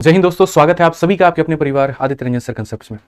जय हिंद दोस्तों, स्वागत है आप सभी का आपके अपने परिवार आदित्य रंजन सर कंसेप्ट्स में।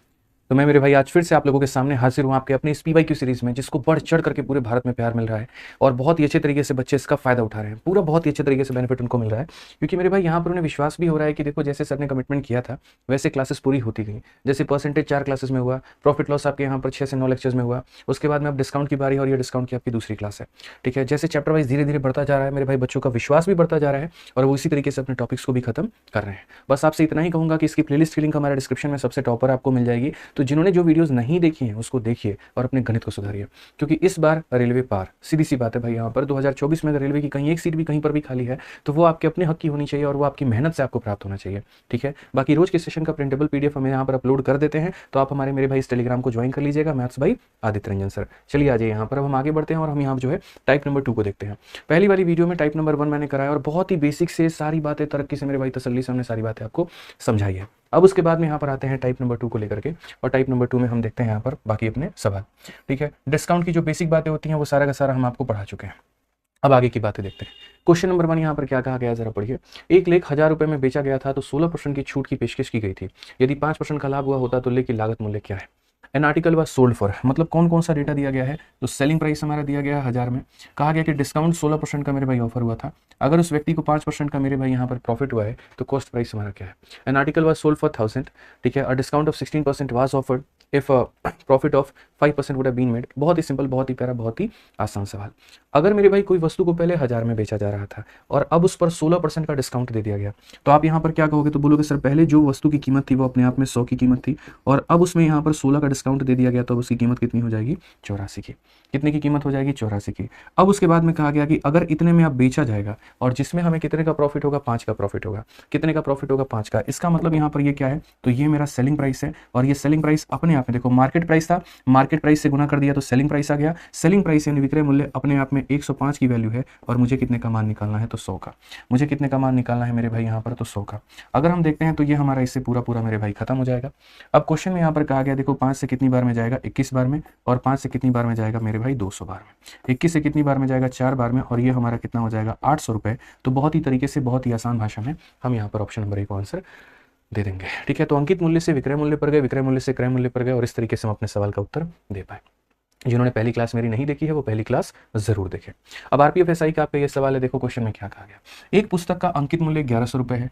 तो मैं मेरे भाई आज फिर से आप लोगों के सामने हाजिर हूँ आपके अपने इस PYQ सीरीज में, जिसको बढ़ चढ़ करके पूरे भारत में प्यार मिल रहा है और बहुत ही अच्छे तरीके से बच्चे इसका फायदा उठा रहे हैं। पूरा बहुत ही अच्छे तरीके से बेनिफिट उनको मिल रहा है, क्योंकि मेरे भाई यहाँ पर उन्हें विश्वास भी हो रहा है कि देखो जैसे सर ने कमिटमेंट किया था वैसे क्लासेस पूरी होती गई। जैसे परसेंटेज 4 क्लासेस में हुआ, प्रॉफिट लॉस आपके यहाँ पर 6 से 9 लेक्चर्स में हुआ, उसके बाद में अब डिस्काउंट की बारी और ये डिस्काउंट की आपकी दूसरी क्लास है। ठीक है, जैसे चैप्टर वाइज धीरे धीरे बढ़ता जा रहा है मेरे भाई, बच्चों का विश्वास भी बढ़ता जा रहा है और वो इसी तरीके से अपने टॉपिक्स को भी खत्म कर रहे हैं। बस आपसे इतना ही कहूंगा कि इसकी प्लेलिस्ट की लिंक हमारे डिस्क्रिप्शन में सबसे टॉपर आपको मिल जाएगी। तो जिन्होंने जो वीडियोस नहीं देखी हैं उसको देखिए और अपने गणित को सुधारिए, क्योंकि इस बार रेलवे पार, सीधी सी बात है भाई। यहाँ पर 2024 में अगर रेलवे की कहीं एक सीट भी कहीं पर भी खाली है तो वो आपके अपने हक की होनी चाहिए और वो आपकी मेहनत से आपको प्राप्त होना चाहिए। ठीक है, बाकी रोज के सेशन का प्रिंटेबल PDF हमें यहाँ पर अपलोड कर देते हैं, तो आप हमारे मेरे भाई इस टेलीग्राम को ज्वाइन कर लीजिएगा, मैथ्स भाई आदित्य रंजन सर। चलिए आ जाइए यहाँ पर, अब हम आगे बढ़ते हैं और हम यहाँ जो है टाइप नंबर 2 को देखते हैं। पहली वाली वीडियो में टाइप नंबर 1 मैंने कराया और बहुत ही बेसिक से सारी बातें तरक्की से मेरे भाई तसल्ली से हमने सारी बातें आपको समझाई है। अब उसके बाद में यहाँ पर आते हैं टाइप नंबर 2 को लेकर के, और टाइप नंबर 2 में हम देखते हैं यहाँ पर बाकी अपने सवाल। ठीक है, डिस्काउंट की जो बेसिक बातें होती हैं वो सारा का सारा हम आपको पढ़ा चुके हैं। अब आगे की बातें देखते हैं। क्वेश्चन नंबर 1 यहाँ पर क्या कहा गया, जरा पढ़िए। एक लेख 1000 रुपए में बेचा गया था तो 16% की छूट की पेशकश की गई थी। यदि 5% का लाभ हुआ होता तो लेख की लागत मूल्य क्या है? An article was sold for, मतलब कौन कौन सा डेटा दिया गया है? तो सेलिंग प्राइस हमारा दिया गया है 1000 में। कहा गया कि डिस्काउंट 16% का मेरे भाई ऑफर हुआ था। अगर उस व्यक्ति को 5% का मेरे भाई यहाँ पर प्रॉफिट हुआ है तो कॉस्ट प्राइस हमारा क्या है? An article was sold for 1000। ठीक है, a discount of 16% was offered if profit of 5% would have been made. बहुत ही सिंपल, बहुत ही प्यारा, बहुत ही आसान सवाल। अगर मेरे भाई कोई वस्तु को पहले 1000 में बेचा जा रहा था और अब उस पर 16% का डिस्काउंट दे दिया गया, तो आप यहाँ पर क्या कहोगे? तो बोलोगे सर पहले जो वस्तु की कीमत थी वो अपने आप में 100 की कीमत थी और अब उसमें यहाँ पर 16 का डिस्काउंट दे दिया गया, तो अब उसकी कीमत कितनी हो जाएगी? 84 की। कितने की कीमत हो जाएगी? 84 की। अब उसके बाद में कहा गया कि अगर इतने में अब बेचा जाएगा और जिसमें हमें कितने का प्रॉफिट होगा? 5 का प्रॉफिट होगा। कितने का प्रॉफिट होगा? 5 का। इसका मतलब यहाँ पर ये क्या है? तो ये मेरा सेलिंग प्राइस है और ये सेलिंग प्राइस अपने आप में देखो मार्केट प्राइस था, मार्केट प्राइस से गुना कर दिया तो सेलिंग प्राइस आ गया। सेलिंग प्राइस यानी विक्रय मूल्य अपने आप में 105 की वैल्यू है और मुझे कितने का मान निकालना है? तो 100 का। मुझे कितने का मान निकालना है मेरे भाई यहाँ पर? तो 100 का। अगर हम देखते हैं तो ये हमारा इससे पूरा पूरा मेरे भाई खत्म हो जाएगा। अब क्वेश्चन में यहाँ पर कहा गया देखो 5 से कितनी बार में जाएगा? 21 बार में, और 5 से कितनी बार में जाएगा मेरे भाई? 200 बार में। 21 से कितनी बार में जाएगा? 4 बार में, और ये हमारा कितना हो जाएगा? 800 रुपये। तो बहुत ही तरीके से, बहुत ही आसान भाषा में हम यहाँ पर ऑप्शन नंबर 1 को आंसर दे देंगे। ठीक है, तो अंकित मूल्य से विक्रय मूल्य पर गए, विक्रय मूल्य से क्रय मूल्य पर गए और इस तरीके से हम अपने सवाल का उत्तर दे पाए। जिन्होंने पहली क्लास मेरी नहीं देखी है वो पहली क्लास जरूर देखें। अब RPF SI का आपका ये सवाल है, देखो क्वेश्चन में क्या कहा गया। एक पुस्तक का अंकित मूल्य 1100 रुपये है।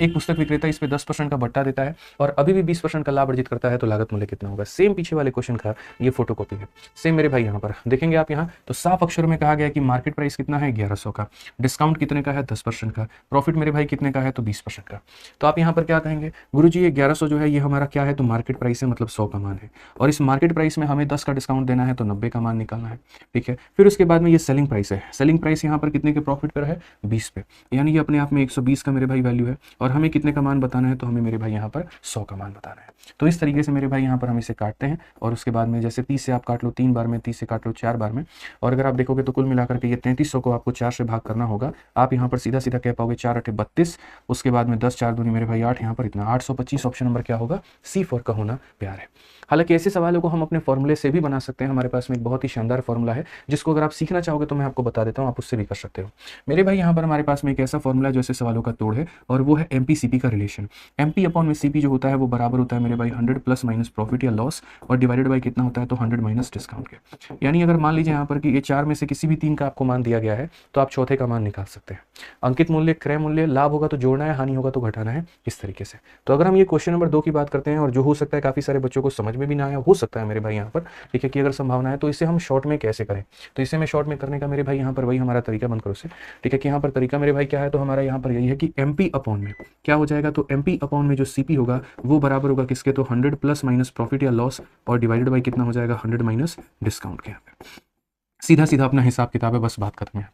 एक पुस्तक विक्रेता इस पे 10% का बट्टा देता है और अभी भी 20% का लाभ अर्जित करता है, तो लागत मूल्य कितना होगा? सेम पीछे वाले क्वेश्चन का ये फोटोकॉपी है, सेम मेरे भाई। यहाँ पर देखेंगे आप, यहाँ तो साफ अक्षरों में कहा गया कि मार्केट प्राइस कितना है? 1100 का। डिस्काउंट कितने का है? 10% का। प्रॉफिट मेरे भाई कितने का है? तो 20% का। तो आप यहाँ पर क्या कहेंगे? गुरुजी ये 1100 जो है ये हमारा क्या है? तो मार्केट प्राइस है, मतलब 100 का मान है, और इस मार्केट प्राइस में हमें 10 का डिस्काउंट देना है तो 90 का मान निकालना है। ठीक है, फिर उसके बाद में ये सेलिंग प्राइस है। सेलिंग प्राइस यहाँ पर कितने के प्रॉफिट पर है? 20 पे, यानी ये अपने आप में 120 का मेरे भाई वैल्यू है, और हमें कितने का मान बताना है? तो हमें मेरे भाई यहाँ पर 100 का मान बताना है। तो इस तरीके से मेरे भाई यहाँ पर हम इसे काटते हैं और उसके बाद में जैसे 30 से आप काट लो 3 बार में, 30 से काट लो 4 बार में, और अगर आप देखोगे तो कुल मिलाकर के ये 3300 को आपको 4 से भाग करना होगा। आप यहाँ पर सीधा सीधा कह पाओगे 4 8 32, उसके बाद में 10 4 दूनी मेरे भाई 8, यहाँ पर इतना 825। ऑप्शन नंबर क्या होगा? C फॉर का होना प्यार है। हालांकि ऐसे सवालों को हम अपने फॉर्मूले से भी बना सकते हैं। हमारे पास में एक बहुत ही शानदार फॉर्मूला है जिसको अगर आप सीखना चाहोगे तो मैं आपको बता देता हूँ, आप उससे भी कर सकते हो। मेरे भाई यहाँ पर हमारे पास में एक ऐसा फॉर्मूला जो ऐसे सवालों का तोड़ है, और वो है MP-CP का रिलेशन। MP अपॉन में CP जो होता है वो बराबर होता है मेरे भाई 100 प्लस माइनस प्रॉफिट या लॉस, और डिवाइडेड बाई कितना होता है? तो 100 माइनस डिस्काउंट के। यानी अगर मान लीजिए यहाँ पर कि ये 4 में से किसी भी 3 का आपको मान दिया गया है तो आप चौथे का मान निकाल सकते हैं। अंकित मूल्य, क्रय मूल्य, लाभ होगा तो जोड़ना है, हानि होगा तो घटाना है, इस तरीके से। तो अगर हम ये क्वेश्चन नंबर 2 की बात करते हैं, और जो हो सकता है काफी सारे बच्चों को समझ में भी ना आया, हो सकता है मेरे भाई यहाँ पर, ठीक है, कि अगर संभावना है तो इसे हम शॉर्ट में कैसे करें। तो इसे मैं शॉर्ट में करने का मेरे भाई यहाँ पर वही हमारा तरीका बंद करो से, ठीक है, कि यहाँ पर तरीका मेरे भाई क्या है? तो हमारा यहाँ पर यही है कि MP अपॉन में क्या हो जाएगा? तो MP अपॉन में जो CP होगा वो बराबर होगा किसके? तो 100 प्लस माइनस प्रॉफिट या लॉस, और डिवाइडेड बाई कितना हो जाएगा? 100 माइनस डिस्काउंट के। यहाँ पे सीधा सीधा अपना हिसाब किताब है, बस बात खत्म है।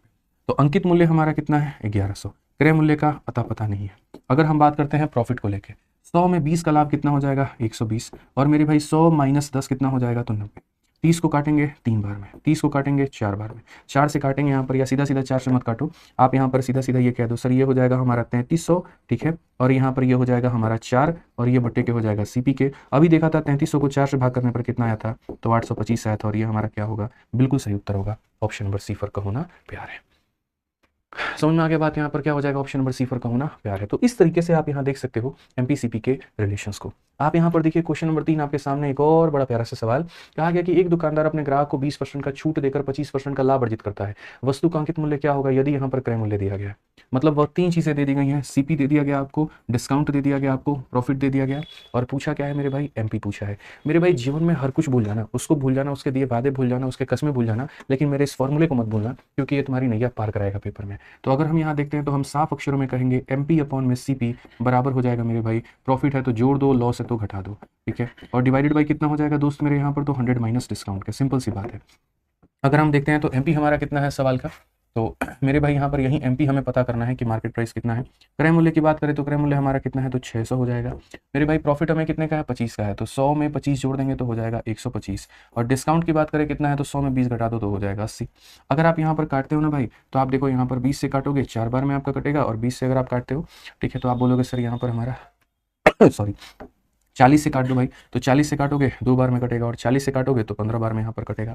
तो अंकित मूल्य हमारा कितना है? 1100। क्रय मूल्य का अता पता नहीं है। अगर हम बात करते हैं प्रॉफिट को लेके, 100 में 20 का लाभ कितना हो जाएगा? 120, और मेरे भाई 100 माइनस 10 कितना हो जाएगा? तो 90। 30 को काटेंगे 3 बार में, 30 को काटेंगे 4 बार में, 4 से काटेंगे यहाँ पर, या सीधा सीधा 4 से मत काटो आप, यहाँ पर सीधा सीधा ये कह दो सर ये हो जाएगा हमारा 3300, ठीक है, और यहाँ पर ये हो जाएगा हमारा 4, और ये बट्टे के हो जाएगा CP के। अभी देखा था 3300 को 4 से भाग करने पर कितना आया था? तो 825 आया था, और ये हमारा क्या होगा? बिल्कुल सही उत्तर होगा ऑप्शन नंबर C फॉर का होना प्यार है। समझ में आ गया बात। यहाँ पर क्या हो जाएगा, ऑप्शन नंबर सी फॉर कहूँ ना प्यार है। तो इस तरीके से आप यहाँ देख सकते हो एमपीसीपी के रिलेशंस को। आप यहाँ पर देखिए क्वेश्चन नंबर 3 आपके सामने एक और बड़ा प्यारा सा सवाल। कहा गया कि एक दुकानदार अपने ग्राहक को 20% का छूट देकर 25% का लाभ अर्जित करता है। वस्तु का अंकित मूल्य क्या होगा यदि यहाँ पर क्रय मूल्य दिया गया है। मतलब वह 3 चीजें दे दी गई हैं, सीपी दे दिया गया आपको, डिस्काउंट दे दिया गया आपको, प्रॉफिट दे दिया गया, और पूछा क्या है मेरे भाई, एमपी पूछा है। मेरे भाई जीवन में हर कुछ भूल जाना, उसको भूल जाना, उसके दिए वादे भूल जाना, उसके कस्में भूल जाना, लेकिन मेरे इस फॉर्मूले को मत भूलना, क्योंकि ये तुम्हारी नैया पार कराएगा पेपर में। तो अगर हम यहाँ देखते हैं तो हम साफ अक्षरों में कहेंगे एमपी अपॉन में सीपी बराबर हो जाएगा मेरे भाई, प्रॉफिट है तो जोड़ दो, लॉस है तो घटा दो, ठीक है। और डिवाइडेड बाई कितना हो जाएगा दोस्त मेरे यहाँ पर, तो 100 माइनस डिस्काउंट का, सिंपल सी बात है। अगर हम देखते हैं तो एमपी हमारा कितना है सवाल का, तो मेरे भाई यहाँ पर यही एमपी हमें पता करना है कि मार्केट प्राइस कितना है। क्रय मूल्य की बात करें तो क्रय मूल्य हमारा कितना है, तो 600 हो जाएगा। मेरे भाई प्रॉफिट हमें कितने का है, 25 का है, तो 100 में 25 जोड़ देंगे तो हो जाएगा 125। और डिस्काउंट की बात करें कितना है, तो 100 में 20 घटा दो तो हो जाएगा 80। अगर आप यहाँ पर काटते हो ना भाई, तो आप देखो यहाँ पर 20 से काटोगे 4 बार में आपका कटेगा, और 20 से अगर आप काटते हो, ठीक है, तो आप बोलोगे सर यहाँ पर हमारा सॉरी 40 से काट दो भाई, तो 40 से काटोगे 2 बार में कटेगा, और 40 से काटोगे तो 15 बार में यहाँ पर कटेगा,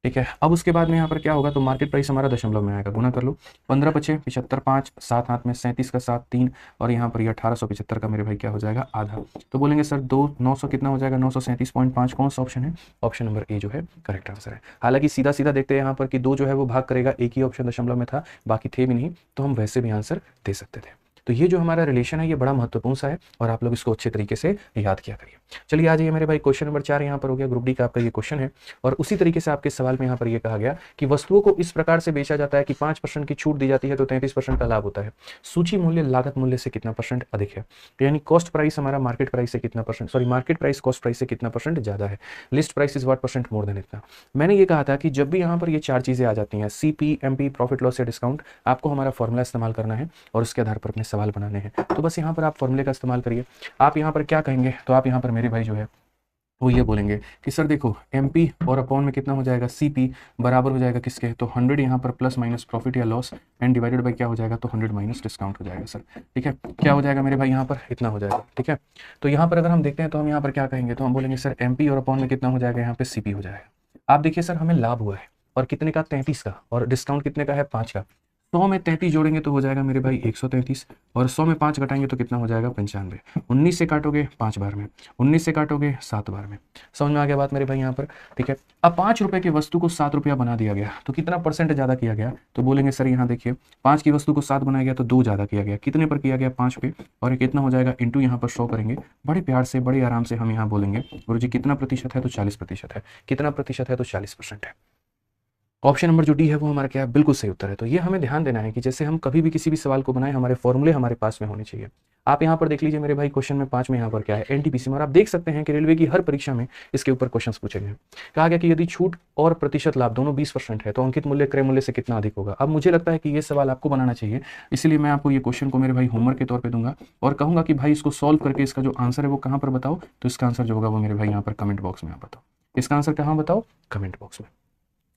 ठीक है। अब उसके बाद में यहाँ पर क्या होगा, तो मार्केट प्राइस हमारा दशमलव में आएगा, गुना कर लो, 15 पचे 75, 5 7 हाथ में 37 का 7 3, और यहाँ पर ये 1875 का मेरे भाई क्या हो जाएगा, आधा। तो बोलेंगे सर 900 कितना हो जाएगा, 937.5। कौन सा ऑप्शन है, ऑप्शन नंबर ए जो है करेक्ट आंसर है। हालांकि सीधा सीधा देखते हैं यहाँ पर कि 2 जो है वो भाग करेगा, एक ही ऑप्शन दशमलव में था, बाकी थे भी नहीं, तो हम वैसे भी आंसर दे सकते थे। तो ये जो हमारा रिलेशन है ये बड़ा महत्वपूर्ण सा है, और आप लोग इसको अच्छे तरीके से याद किया करिए। चलिए आ जाइए मेरे भाई, क्वेश्चन नंबर 4 यहाँ पर हो गया, ग्रुप डी का आपका ये क्वेश्चन है। और उसी तरीके से आपके सवाल में यहाँ पर ये कहा गया कि वस्तुओं को इस प्रकार से बेचा जाता है कि 5% की छूट दी जाती है तो 33% का लाभ होता है। सूची मूल्य लागत मूल्य से कितना परसेंट अधिक है, यानी कॉस्ट प्राइस हमारा मार्केट प्राइस से कितना percent, sorry market price cost price से कितना परसेंट ज्यादा है। List price is what percent more than इतना। मैंने ये कहा था कि जब भी यहाँ पर ये 4 चीजें आ जाती हैं, सीपी, एमपी, प्रॉफिट लॉस या डिस्काउंट, आपको हमारा फॉर्मूला इस्तेमाल करना है और उसके आधार पर अपने सवाल बनाने हैं। तो बस यहाँ पर आप फॉर्मूले का इस्तेमाल करिए। आप यहाँ पर क्या कहेंगे, तो आप यहाँ पर मेरे भाई जो है वो ये बोलेंगे कि सर देखो एमपी और अपॉन में कितना हो जाएगा, सीपी बराबर हो जाएगा किसके, तो 100 यहाँ पर प्लस माइनस प्रॉफिट या लॉस एंड डिवाइडेड बाय क्या हो जाएगा, तो 100 माइनस डिस्काउंट हो जाएगा सर, ठीक है। क्या हो जाएगा मेरे भाई यहाँ पर, इतना हो जाएगा, ठीक है। तो यहाँ पर अगर हम देखते हैं तो हम यहाँ पर क्या कहेंगे, तो हम बोलेंगे सर एमपी और अपॉन में कितना हो जाएगा, यहाँ पे सीपी हो जाएगा। आप देखिए सर हमें लाभ हुआ है और कितने का, 33 का, और डिस्काउंट कितने का है, 5 का। 100 में 33 जोड़ेंगे तो हो जाएगा मेरे भाई 133, और 100 में 5 घटाएंगे तो कितना हो जाएगा, 95। 19 से काटोगे 5 बार में, 19 से काटोगे 7 बार में। समझ में आ गया बात मेरे भाई यहाँ पर, ठीक है। अब 5 रुपए की वस्तु को 7 रुपया बना दिया गया तो कितना परसेंट ज्यादा किया गया, तो बोलेंगे सर यहाँ देखिए 5 की वस्तु को 7 बनाया गया तो 2 ज्यादा किया गया, कितने पर किया गया, 5 पे, और ये कितना हो जाएगा इंटू यहाँ पर 100 करेंगे। बड़े प्यार से बड़े आराम से हम यहाँ बोलेंगे गुरु जी कितना प्रतिशत है, तो 40% है। कितना प्रतिशत है, तो 40% है। ऑप्शन नंबर जो डी है वो हमारा क्या है, बिल्कुल सही उत्तर है। तो ये हमें ध्यान देना है कि जैसे हम कभी भी किसी भी सवाल को बनाएं, हमारे फॉर्मूले हमारे पास में होने चाहिए। आप यहाँ पर देख लीजिए मेरे भाई, क्वेश्चन में 5 में यहाँ पर क्या है, एनटीपीसी में, और आप देख सकते हैं कि रेलवे की हर परीक्षा में इसके ऊपर क्वेश्चन पूछे गए। कहा गया कि यदि छूट और प्रतिशत लाभ दोनों 20% है तो अंकित मूल्य क्रय मूल्य से कितना अधिक होगा। अब मुझे लगता है कि ये सवाल आपको बनाना चाहिए, इसलिए मैं आपको ये क्वेश्चन को मेरे भाई होमवर्क के तौर पर दूंगा और कहूंगा कि भाई इसको सॉल्व करके इसका जो आंसर है वो कहाँ पर बताओ। तो इसका आंसर जो होगा वो मेरे भाई यहाँ पर कमेंट बॉक्स में आप बताओ। इसका आंसर कहाँ बताओ, कमेंट बॉक्स में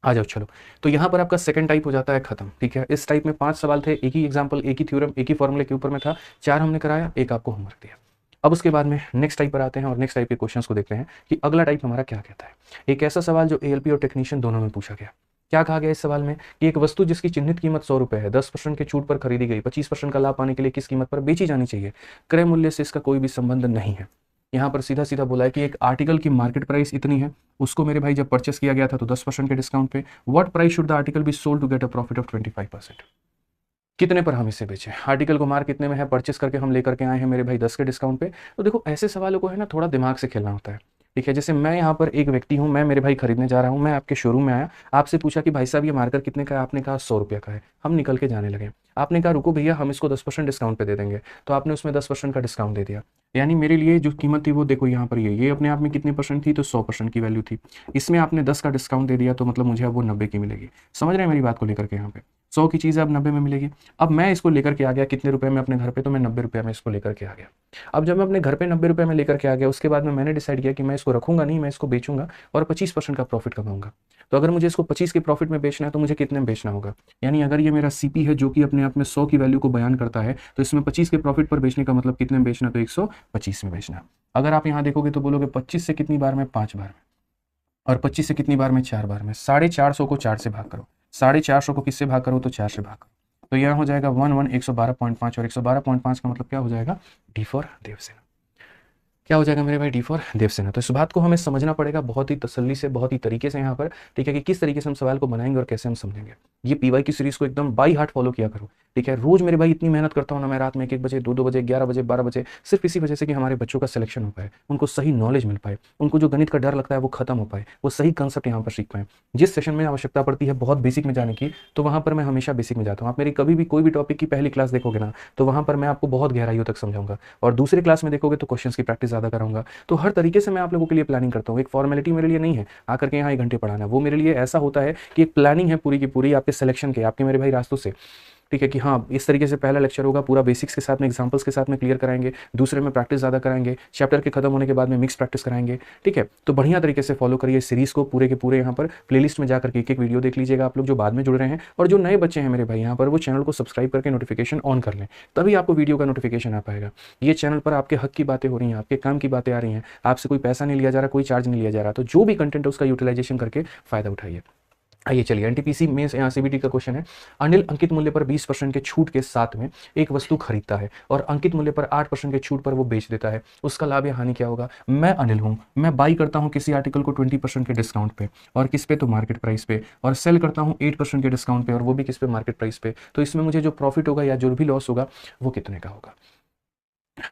आ जाओ। चलो तो यहाँ पर आपका सेकंड टाइप हो जाता है खत्म, ठीक है। इस टाइप में 5 सवाल थे, एक ही एग्जांपल, एक ही थ्योरम, एक ही फॉर्मूले के ऊपर में था, 4 हमने कराया, एक आपको होमवर्क दिया। अब उसके बाद में नेक्स्ट टाइप पर आते हैं और नेक्स्ट टाइप के क्वेश्चंस को देखते हैं कि अगला टाइप हमारा क्या कहता है। एक ऐसा सवाल जो एएलपी और टेक्नीशियन दोनों में पूछा गया। क्या कहा गया इस सवाल में कि एक वस्तु जिसकी चिन्हित कीमत 100 रुपए है, 10% के छूट पर खरीदी गई, 25% का लाभ पाने के लिए किस कीमत पर बेची जानी चाहिए, क्रय मूल्य से इसका कोई भी संबंध नहीं है। यहाँ पर सीधा सीधा बोला है कि एक आर्टिकल की मार्केट प्राइस इतनी है, उसको मेरे भाई जब परचेस किया गया था तो 10% के डिस्काउंट पे, what price should the article be sold to get a profit of 25%। कितने पर हम इसे बेचें, आर्टिकल को मार्क कितने में है, परचेस करके हम लेकर के आए हैं मेरे भाई 10 के डिस्काउंट पे। तो देखो ऐसे सवालों को है ना थोड़ा दिमाग से खेलना होता है, ठीक है। जैसे मैं यहाँ पर एक व्यक्ति हूँ, मैं मेरे भाई खरीदने जा रहा हूँ, मैं आपके शोरूम में आया, आपसे पूछा कि भाई साहब ये मार्कर कितने का है, आपने कहा 100 रुपये का है। हम निकल के जाने लगे, आपने कहा रुको भैया हम इसको 10% डिस्काउंट पे दे देंगे, तो आपने उसमें 10% का डिस्काउंट दे दिया। यानी मेरे लिए जो कीमत थी वो देखो यहाँ पर ये अपने आप में कितने परसेंट थी, तो 100% की वैल्यू थी। इसमें आपने 10 का डिस्काउंट दे दिया तो मतलब मुझे अब वो 90 की मिलेगी। समझ रहे हैं मेरी बात को लेकर के, यहाँ पे 100 की चीज़ अब 90 में मिलेगी। अब मैं इसको लेकर के आ गया कितने रुपए में अपने घर पे, तो मैं 90 रुपये में इसको लेकर के आ गया। अब जब मैं अपने घर पे 90 रुपये में लेकर के आ गया, उसके बाद में मैंने डिसाइड किया कि मैं इसको रखूंगा नहीं, मैं इसको बेचूंगा और 25% का प्रॉफिट कमाऊंगा। तो अगर मुझे इसको 25 के प्रॉफिट में बेचना है तो मुझे कितने में बेचना होगा, यानी अगर ये मेरा सीपी है जो कि अपने आप में 100 की वैल्यू को बयान करता है, तो इसमें 25 के प्रॉफिट पर बेचने का मतलब कितने में बेचना, तो 125 में बेचना। अगर आप यहाँ देखोगे तो बोलोगे 25 से कितनी बार में, 5 बार में, और 25 से कितनी बार में, 4 बार में। 450 को 4 से भाग करो, 450 को किससे भाग करो, तो 4 से भाग करो। तो यहाँ हो जाएगा 112.5 और 112.5 का मतलब क्या हो जाएगा, डी फॉर देवसेना। क्या हो जाएगा मेरे भाई, डी फॉर देवसेना। तो इस बात को हमें समझना पड़ेगा बहुत ही तसल्ली से, बहुत ही तरीके से यहाँ पर, ठीक है, कि किस तरीके से हम सवाल को बनाएंगे और कैसे हम समझेंगे। ये पीवाई की सीरीज को एकदम बाई हार्ट फॉलो किया करो, ठीक है। रोज मेरे भाई इतनी मेहनत करता हूँ ना मैं, रात में 1-1 बजे, 2-2 बजे, 11 बजे, 12 बजे, सिर्फ इसी वजह से कि हमारे बच्चों का सिलेक्शन हो पाए, उनको सही नॉलेज मिल पाए, उनको जो गणित का डर लगता है वो खत्म हो पाए, वो सही कंसेप्ट यहाँ पर सीख पाए। जिस सेशन में आवश्यकता पड़ती है बहुत बेसिक में जाने की, तो वहाँ पर मैं हमेशा बेसिक में जाता हूँ। आप मेरी कभी भी कोई भी टॉपिक की पहली क्लास देखोगे ना, तो वहाँ पर मैं आपको बहुत गहराइयों तक समझाऊंगा, और दूसरी क्लास में देखोगे तो क्वेश्चंस की प्रैक्टिस ज़्यादा कराऊंगा। तो हर तरीके से मैं आप लोगों के लिए प्लानिंग करता हूँ। एक फॉर्मेलिटी मेरे लिए नहीं है आकर के यहाँ 1 घंटे पढ़ाना, वो मेरे लिए ऐसा होता है कि एक प्लानिंग है पूरी की पूरी आपके सिलेक्शन के, आपके मेरे भाई रास्तों से, ठीक है, कि हाँ इस तरीके से पहला लेक्चर होगा पूरा बेसिक्स के साथ में, एग्जांपल्स के साथ में क्लियर कराएंगे, दूसरे में प्रैक्टिस ज़्यादा कराएंगे, चैप्टर के खत्म होने के बाद में मिक्स प्रैक्टिस कराएंगे, ठीक है। तो बढ़िया तरीके से फॉलो करिए सीरीज़ को पूरे के पूरे। यहाँ पर प्लेलिस्ट में जाकर के एक वीडियो देख लीजिएगा आप लोग जो बाद में जुड़ रहे हैं, और जो नए बच्चे हैं मेरे भाई यहाँ पर, वो चैनल को सब्सक्राइब करके नोटिफिकेशन ऑन कर लें, तभी आपको वीडियो का नोटिफिकेशन आ पाएगा। ये चैनल पर आपके हक की बातें हो रही हैं, आपके काम की बातें आ रही हैं, आपसे कोई पैसा नहीं लिया जा रहा, कोई चार्ज नहीं लिया जा रहा। तो जो भी कंटेंट है उसका यूटिलाइजेशन करके फायदा उठाइए। आइए चलिए, एनटीपीसी में यहाँ सीबीटी का क्वेश्चन है। अनिल अंकित मूल्य पर 20% के छूट के साथ में एक वस्तु खरीदता है और अंकित मूल्य पर 8% के छूट पर वो बेच देता है, उसका लाभ या हानि क्या होगा। मैं अनिल हूँ, मैं बाई करता हूँ किसी आर्टिकल को 20% के डिस्काउंट पे, और किस पे, तो मार्केट प्राइस पे, और सेल करता हूँ 8% के डिस्काउंट पे, और वो भी किस पे, मार्केट प्राइस पे। तो इसमें मुझे जो प्रॉफिट होगा या जो भी लॉस होगा वो कितने का होगा।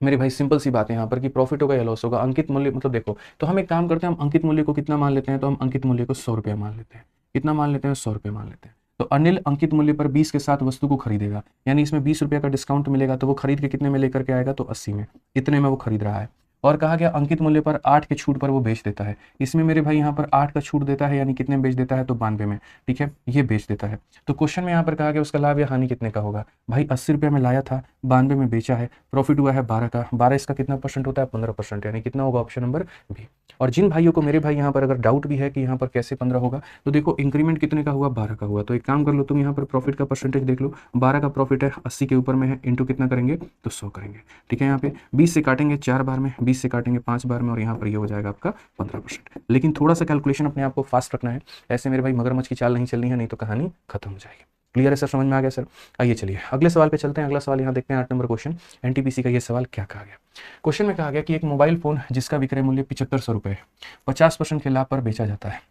मेरे भाई सिंपल सी बात है यहाँ पर कि प्रॉफिट होगा या लॉस होगा। अंकित मूल्य मतलब देखो, तो हम एक काम करते हैं, हम अंकित मूल्य को कितना मान लेते हैं, तो हम अंकित मूल्य को 100 रुपये मान लेते हैं। कितना मान लेते हैं, 100 रुपये मान लेते हैं। तो अनिल अंकित मूल्य पर 20 के साथ वस्तु को खरीदेगा, यानी इसमें 20 रुपये का डिस्काउंट मिलेगा, तो वो खरीद के कितने में लेकर के आएगा, तो 80 में, इतने में वो खरीद रहा है। और कहा गया अंकित मूल्य पर 8 के छूट पर वो बेच देता है, इसमें मेरे भाई यहाँ पर 8 का छूट देता है, यानी कितने में बेच देता है, तो 92 में, ठीक है, ये बेच देता है। तो क्वेश्चन में यहाँ पर कहा गया उसका लाभ या हानि कितने का होगा। भाई 80 रुपये में लाया था, 92 में बेचा है, प्रॉफिट हुआ है 12 का, 12 इसका कितना परसेंट होता है, 15%, यानी कितना होगा, ऑप्शन नंबर बी। और जिन भाइयों को मेरे भाई यहाँ पर अगर डाउट भी है कि यहाँ पर कैसे 15 होगा, तो देखो इंक्रीमेंट कितने का हुआ, 12 का हुआ। तो एक काम कर लो तुम, यहाँ पर प्रॉफिट का परसेंटेज देख लो, 12 का प्रॉफिट है, 80 के ऊपर में है, इंटू कितना करेंगे, तो 100 करेंगे, ठीक है। यहाँ पे 20 से काटेंगे 4 बार में, 20 से काटेंगे 5 बार में, और यहाँ पर ये हो जाएगा आपका 15%। लेकिन थोड़ा सा कैलकुलेशन अपने आप को फास्ट रखना है, ऐसे मेरे भाई मगरमच्छ की चाल नहीं चलनी है, नहीं तो कहानी खत्म हो जाएगी। क्लियर है सर, समझ में आ गया सर। आइए चलिए अगले सवाल पे चलते हैं। अगला सवाल यहाँ देखते हैं 8 नंबर क्वेश्चन। एनटीपीसी का ये सवाल क्या कहा गया। क्वेश्चन में कहा गया कि एक मोबाइल फोन जिसका विक्रय मूल्य 7500 रुपये 50% के लाभ पर बेचा जाता है,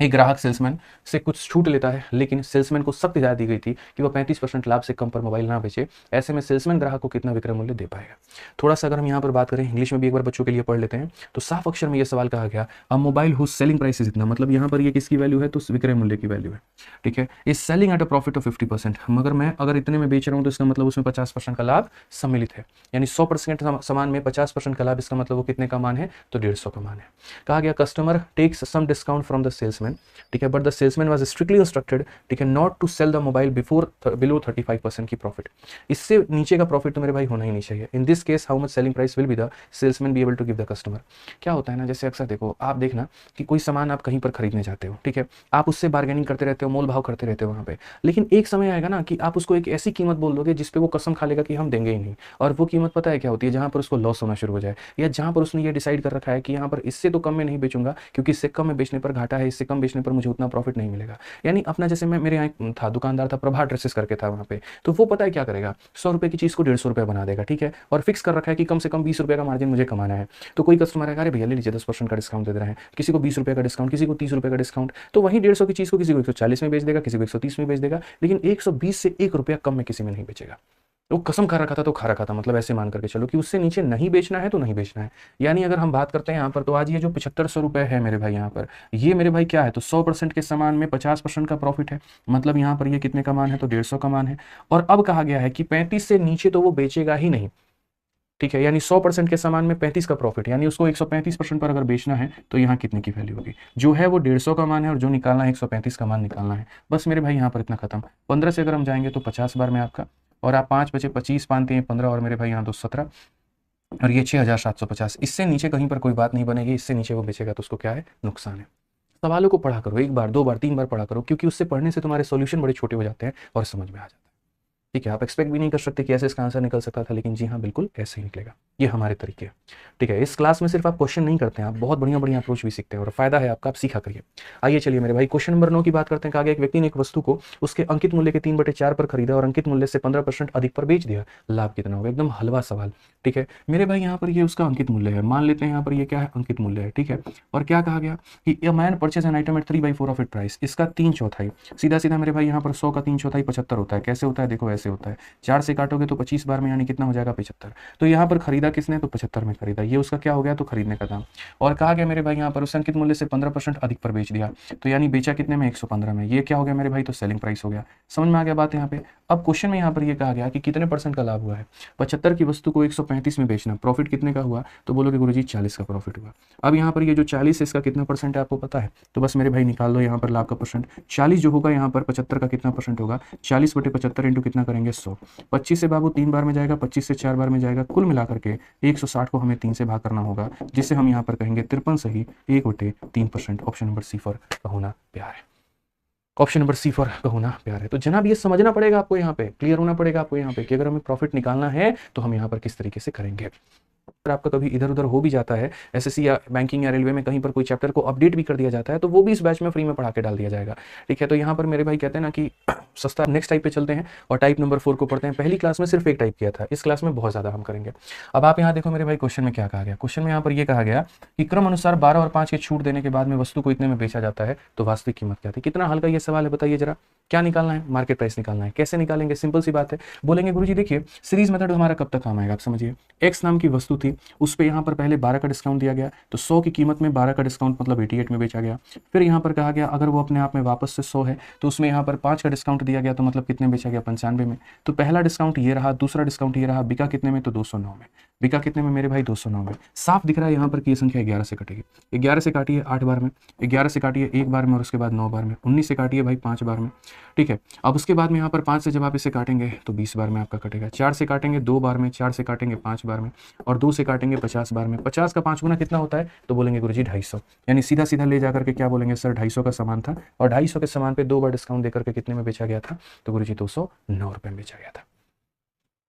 एक ग्राहक सेल्समैन से कुछ छूट लेता है, लेकिन सेल्समैन को सख्त हिदायत दी गई थी कि वह 35% लाभ से कम पर मोबाइल ना बेचे। ऐसे में सेल्समैन ग्राहक को कितना विक्रय मूल्य दे पाएगा। थोड़ा सा अगर हम यहाँ पर बात करें, इंग्लिश में भी एक बार बच्चों के लिए पढ़ लेते हैं, तो साफ अक्षर में ये सवाल कहा गया, a mobile whose selling price is इतना, मतलब यहाँ पर ये किसकी वैल्यू है, तो विक्रय मूल्य की वैल्यू है, ठीक है। Is selling at a profit of 50%, मगर मैं अगर इतने में बेच रहा हूँ तो इसका मतलब उसमें 50% का लाभ सम्मिलित है, यानी 100% सामान में 50% का लाभ, इसका मतलब वो कितने का मान है, तो 150 का मान है। कहा गया customer takes some discount from the salesman, ठीक है, but the salesman was strictly instructed, ठीक है, not to sell the mobile below 35% की प्रॉफिट। इससे नीचे का प्रॉफिट तो मेरे भाई होना ही नहीं चाहिए। In this case how much selling price will be the salesman be able to give the customer. क्या होता है ना, जैसे अक्सर देखो आप देखना कि कोई सामान आप कहीं पर खरीदने जाते हो, ठीक है, आप उससे बार्गेनिंग करते रहते हो, मोल भाव करते रहते हो वहाँ पे, लेकिन एक समय आएगा ना कि आप उसको एक ऐसी कीमत बोल दोगे जिसपे वो कसम खा लेगा कि हम देंगे ही नहीं, और वो कीमत पता है क्या होती है, जहाँ पर उसको लॉस होना शुरू हो जाए, या जहाँ पर उसने ये डिसाइड कर रखा है कि यहाँ पर इससे तो कम में नहीं बेचूंगा क्योंकि इससे कम में बेचने पर घाटा है, इससे कम बेचने पर मुझे उतना प्रॉफिट नहीं मिलेगा। यानी अपना, जैसे मैं, मेरे यहाँ था दुकानदार था, प्रभा ड्रेसेस करके था वहाँ पे, तो वो पता है क्या करेगा, 100 रुपये की चीज़ को 150 रुपये बना देगा, ठीक है, और फिक्स कर रखा है कि कम से कम 20 रुपये का मार्जिन मुझे कमाना है। तो कोई कस्टमर है, अरे भैया ले लीजिए 10% का डिस्काउंट दे रहे हैं, किसी को 20 रुपये का डिस्काउंट, किसी को 30 रुपये का डिस्काउंट, तो वहीं 150 की चीज़ को किसी को 140 में बेच देगा, किसी को 130 में बेच देगा, लेकिन 120 से 1 रुपया कम में किसी में नहीं बेचेगा। वो कसम खा रखा था तो खा रखा था, मतलब ऐसे मान करके चलो कि उससे नीचे नहीं बेचना है तो नहीं बेचना है। यानी अगर हम बात करते हैं यहाँ पर, तो आज ये जो 7500 रुपये है मेरे भाई यहाँ पर, ये मेरे भाई क्या है, तो 100% के सामान में 50% का प्रॉफिट है, मतलब यहाँ पर ये कितने का मान है, तो 150 का मान है। और अब कहा गया है कि 35 से नीचे तो वो बेचेगा ही नहीं, ठीक है, यानी 100% के सामान में 35 का प्रॉफिट, यानी उसको 135% पर अगर बेचना है तो यहाँ कितने की वैल्यू होगी, जो है वो 150 का मान है, और जो निकालना है 135 का मान निकालना है। बस मेरे भाई यहाँ पर इतना खत्म। 15 से अगर हम जाएंगे तो 50 बार में आपका, और आप 5 बचे 25 पानते हैं 15, और मेरे भाई यहाँ तो 17, और ये 6750। इससे नीचे कहीं पर कोई बात नहीं बनेगी, इससे नीचे वो बेचेगा तो उसको क्या है, नुकसान है। सवालों को पढ़ा करो, 1 बार 2 बार 3 बार पढ़ा करो, क्योंकि उससे पढ़ने से तुम्हारे सॉल्यूशन बड़े छोटे हो जाते हैं और समझ में आ जाता है, ठीक है। आप एक्सपेक्ट भी नहीं कर सकते कि ऐसे इसका आंसर निकल सकता था, लेकिन जी हाँ बिल्कुल ऐसे ही निकलेगा। ये हमारे तरीके हैं। ठीक है, इस क्लास में सिर्फ आप क्वेश्चन नहीं करते हैं, आप बहुत बढ़िया बढ़िया अप्रोच भी सीखते हैं और फायदा है आपका, आप सीखा करिए। आइए चलिए मेरे भाई क्वेश्चन नंबर 9 की बात करते हैं। कहा गया एक व्यक्ति ने एक वस्तु को उसके अंकित मूल्य के 3/4 पर खरीदा और अंकित मूल्य से 15% अधिक पर बेच दिया, लाभ कितना होगा? एकदम हलवा सवाल। ठीक है मेरे भाई, यहाँ पर ये उसका अंकित मूल्य है, मान लेते हैं यहाँ पर ये क्या है, अंकित मूल्य है। ठीक है, और क्या कहा गया कि a man purchase an item at 3/4 of it price, इसका 3/4, सीधा सीधा मेरे भाई यहाँ पर 100 का 3/4 75 होता है। कैसे होता है देखो, ऐसे होता है, 4 से काटोगे तो 25 बार में, यानी कितना हो जाएगा 75। तो यहाँ पर खरीदा किसने, तो 75 में खरीदा, ये उसका क्या हो गया, तो खरीदने का दाम। और कहा गया मेरे भाई यहाँ पर उस अंकित मूल्य से 15% अधिक पर बेच दिया, तो यानी बेचा कितने में, 115 में, ये क्या हो गया मेरे भाई, तो सेलिंग प्राइस हो गया। समझ में आ गया बात यहाँ पे। अब क्वेश्चन में यहाँ पर ये कहा गया कि कितने % का लाभ हुआ है, 75 की वस्तु को 135 में बेचना, प्रॉफिट कितने का हुआ, तो बोलोगे गुरुजी 40 का प्रॉफिट हुआ। अब यहाँ पर ये जो 40 है इसका कितना % है आपको पता है, तो बस मेरे भाई निकाल लो यहाँ पर लाभ का %। 40 जो होगा यहाँ पर 75 का कितना % होगा, 40/75 इंटू कितना करेंगे 100। 25 से बाबू 3 बार में जाएगा, 25 से 4 बार में जाएगा, कुल मिलाकर के 160 को हमें 3 से भाग करना होगा, जिसे हम यहाँ पर कहेंगे 53 सही 1/3%। ऑप्शन नंबर सी फॉर का होना प्यार है। ऑप्शन नंबर सी फॉर का होना प्यार है। तो जनाब ये समझना पड़ेगा आपको, यहाँ पे क्लियर होना पड़ेगा आपको यहाँ पे कि अगर हमें प्रॉफिट निकालना है तो हम यहाँ पर किस तरीके से करेंगे। अगर आपका कभी इधर उधर हो भी जाता है, एसएससी या बैंकिंग या रेलवे में कहीं पर कोई चैप्टर को अपडेट भी कर दिया जाता है, तो वो भी इस बैच में फ्री में पढ़ा के डाल दिया जाएगा। ठीक है, तो यहाँ पर मेरे भाई कहते हैं ना कि सस्ता। नेक्स्ट टाइप पे चलते हैं और टाइप नंबर 4 को पढ़ते हैं। पहली क्लास में सिर्फ एक टाइप किया था, इस क्लास में बहुत ज्यादा हम करेंगे। अब आप यहाँ देखो मेरे भाई क्वेश्चन में क्या कहा गया, क्वेश्चन में यहाँ पर ये कहा गया कि क्रम अनुसार 12 और 5 के छूट देने के बाद में वस्तु को इतने में बेचा जाता है, तो वास्तविक कीमत क्या थी। कितना हल्का ये सवाल है, बताइए जरा, क्या निकालना है, मार्केट प्राइस निकालना है। कैसे निकालेंगे, सिंपल सी बात है, बोलेंगे गुरुजी देखिए सीरीज मेथड हमारा कब तक काम आएगा, आप समझिए। एक्स नाम की वस्तु थी, उस पर यहाँ पर पहले 12 का डिस्काउंट दिया गया, तो 100 की कीमत में 12 का डिस्काउंट मतलब 88 में बेचा गया। फिर यहाँ पर कहा गया अगर वो अपने आप में वापस से 100 है, तो उसमें यहाँ पर 5 का डिस्काउंट दिया गया, तो मतलब कितने बेचा गया, 95 में। तो पहला डिस्काउंट ये रहा, दूसरा डिस्काउंट ये रहा, बिका कितने में, तो 209 में। बिका कितने में मेरे भाई, 209 में। साफ दिख रहा है यहाँ पर कि ये संख्या 11 से कटेगी। 11 से काटिए 8 बार में, 11 से काटिए 1 बार में, और उसके बाद 9 बार में, 19 से काटिए भाई 5 बार में। ठीक है, अब उसके बाद में यहाँ पर 5 से जब आप इसे काटेंगे तो 20 बार में आपका कटेगा। 4 से काटेंगे 2 बार में, 4 से काटेंगे 5 बार में, और 2 से काटेंगे 50 बार में। 50 का 5 गुना कितना होता है, तो बोलेंगे गुरुजी 250। यानी सीधा सीधा ले जाकर के क्या बोलेंगे सर, 250 का सामान था, और 250 के सामान पे 2 बार डिस्काउंट देकर के कितने में बेचा गया था, तो गुरुजी 209 रुपये में बेचा गया था।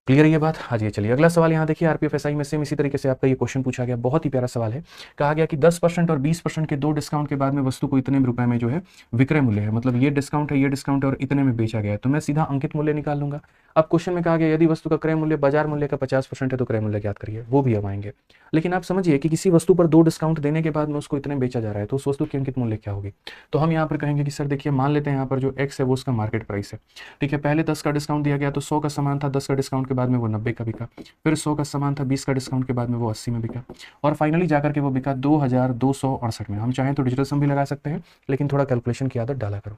क्लियर ये बात। हाँ जी, चलिए अगला सवाल यहाँ देखिए, आरपीएफ एसआई में सेम इसी तरीके से आपका ये क्वेश्चन पूछा गया, बहुत ही प्यारा सवाल है। कहा गया कि 10% और 20% के 2 डिस्काउंट के बाद में वस्तु को इतने रुपए में जो है विक्रय मूल्य है, मतलब ये डिस्काउंट है, ये डिस्काउंट है, और इतने में बेचा गया है, तो मैं सीधा अंकित मूल्य निकाल लूंगा। अब क्वेश्चन में कहा गया यदि वस्तु का क्रय मूल्य बाजार मूल्य का 50% है तो क्रय मूल्य ज्ञात करिए, वो भी हम आएंगे। लेकिन आप समझिए कि किसी वस्तु पर 2 डिस्काउंट देने के बाद में उसको इतने बेचा जा रहा है, तो उस वस्तु की अंकित मूल्य क्या होगी। तो हम यहाँ पर कहेंगे कि सर देखिए, मान लेते हैं यहाँ पर जो एक्स है वो उसका मार्केट प्राइस है। ठीक है, पहले 10 का डिस्काउंट दिया गया तो 100 का सामान था, 10 का डिस्काउंट के बाद में वो 90 का बिका। फिर 100 का सामान था, 20 का डिस्काउंट के बाद में वो 80 में बिका, और फाइनली जाकर के वो बिका 2268 में। हम चाहें तो डिजिटल सम भी लगा सकते हैं, लेकिन थोड़ा कैलकुलेशन की आदत डाला करो।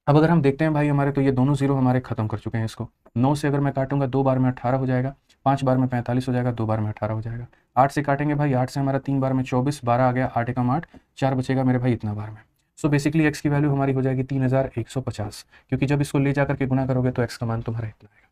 अब अगर हम देखते हैं भाई हमारे, तो ये दोनों जीरो हमारे खत्म कर चुके हैं इसको। 9 से अगर मैं काटूंगा 2 बार में 18 हो जाएगा, 5 बार में 45 हो जाएगा, 2 बार में 18 हो जाएगा। 8 से काटेंगे भाई, 8 से हमारा 3 बार में 24, 12 आ गया, 8 एकम 8, 4 बचेगा मेरे भाई इतना बार में। सो बेसिकली एक्स की वैल्यू हमारी हो जाएगी 3150, क्योंकि जब इसको ले जाकर के गुना करोगे तो एक्स का मान तुम्हारा इतना आएगा।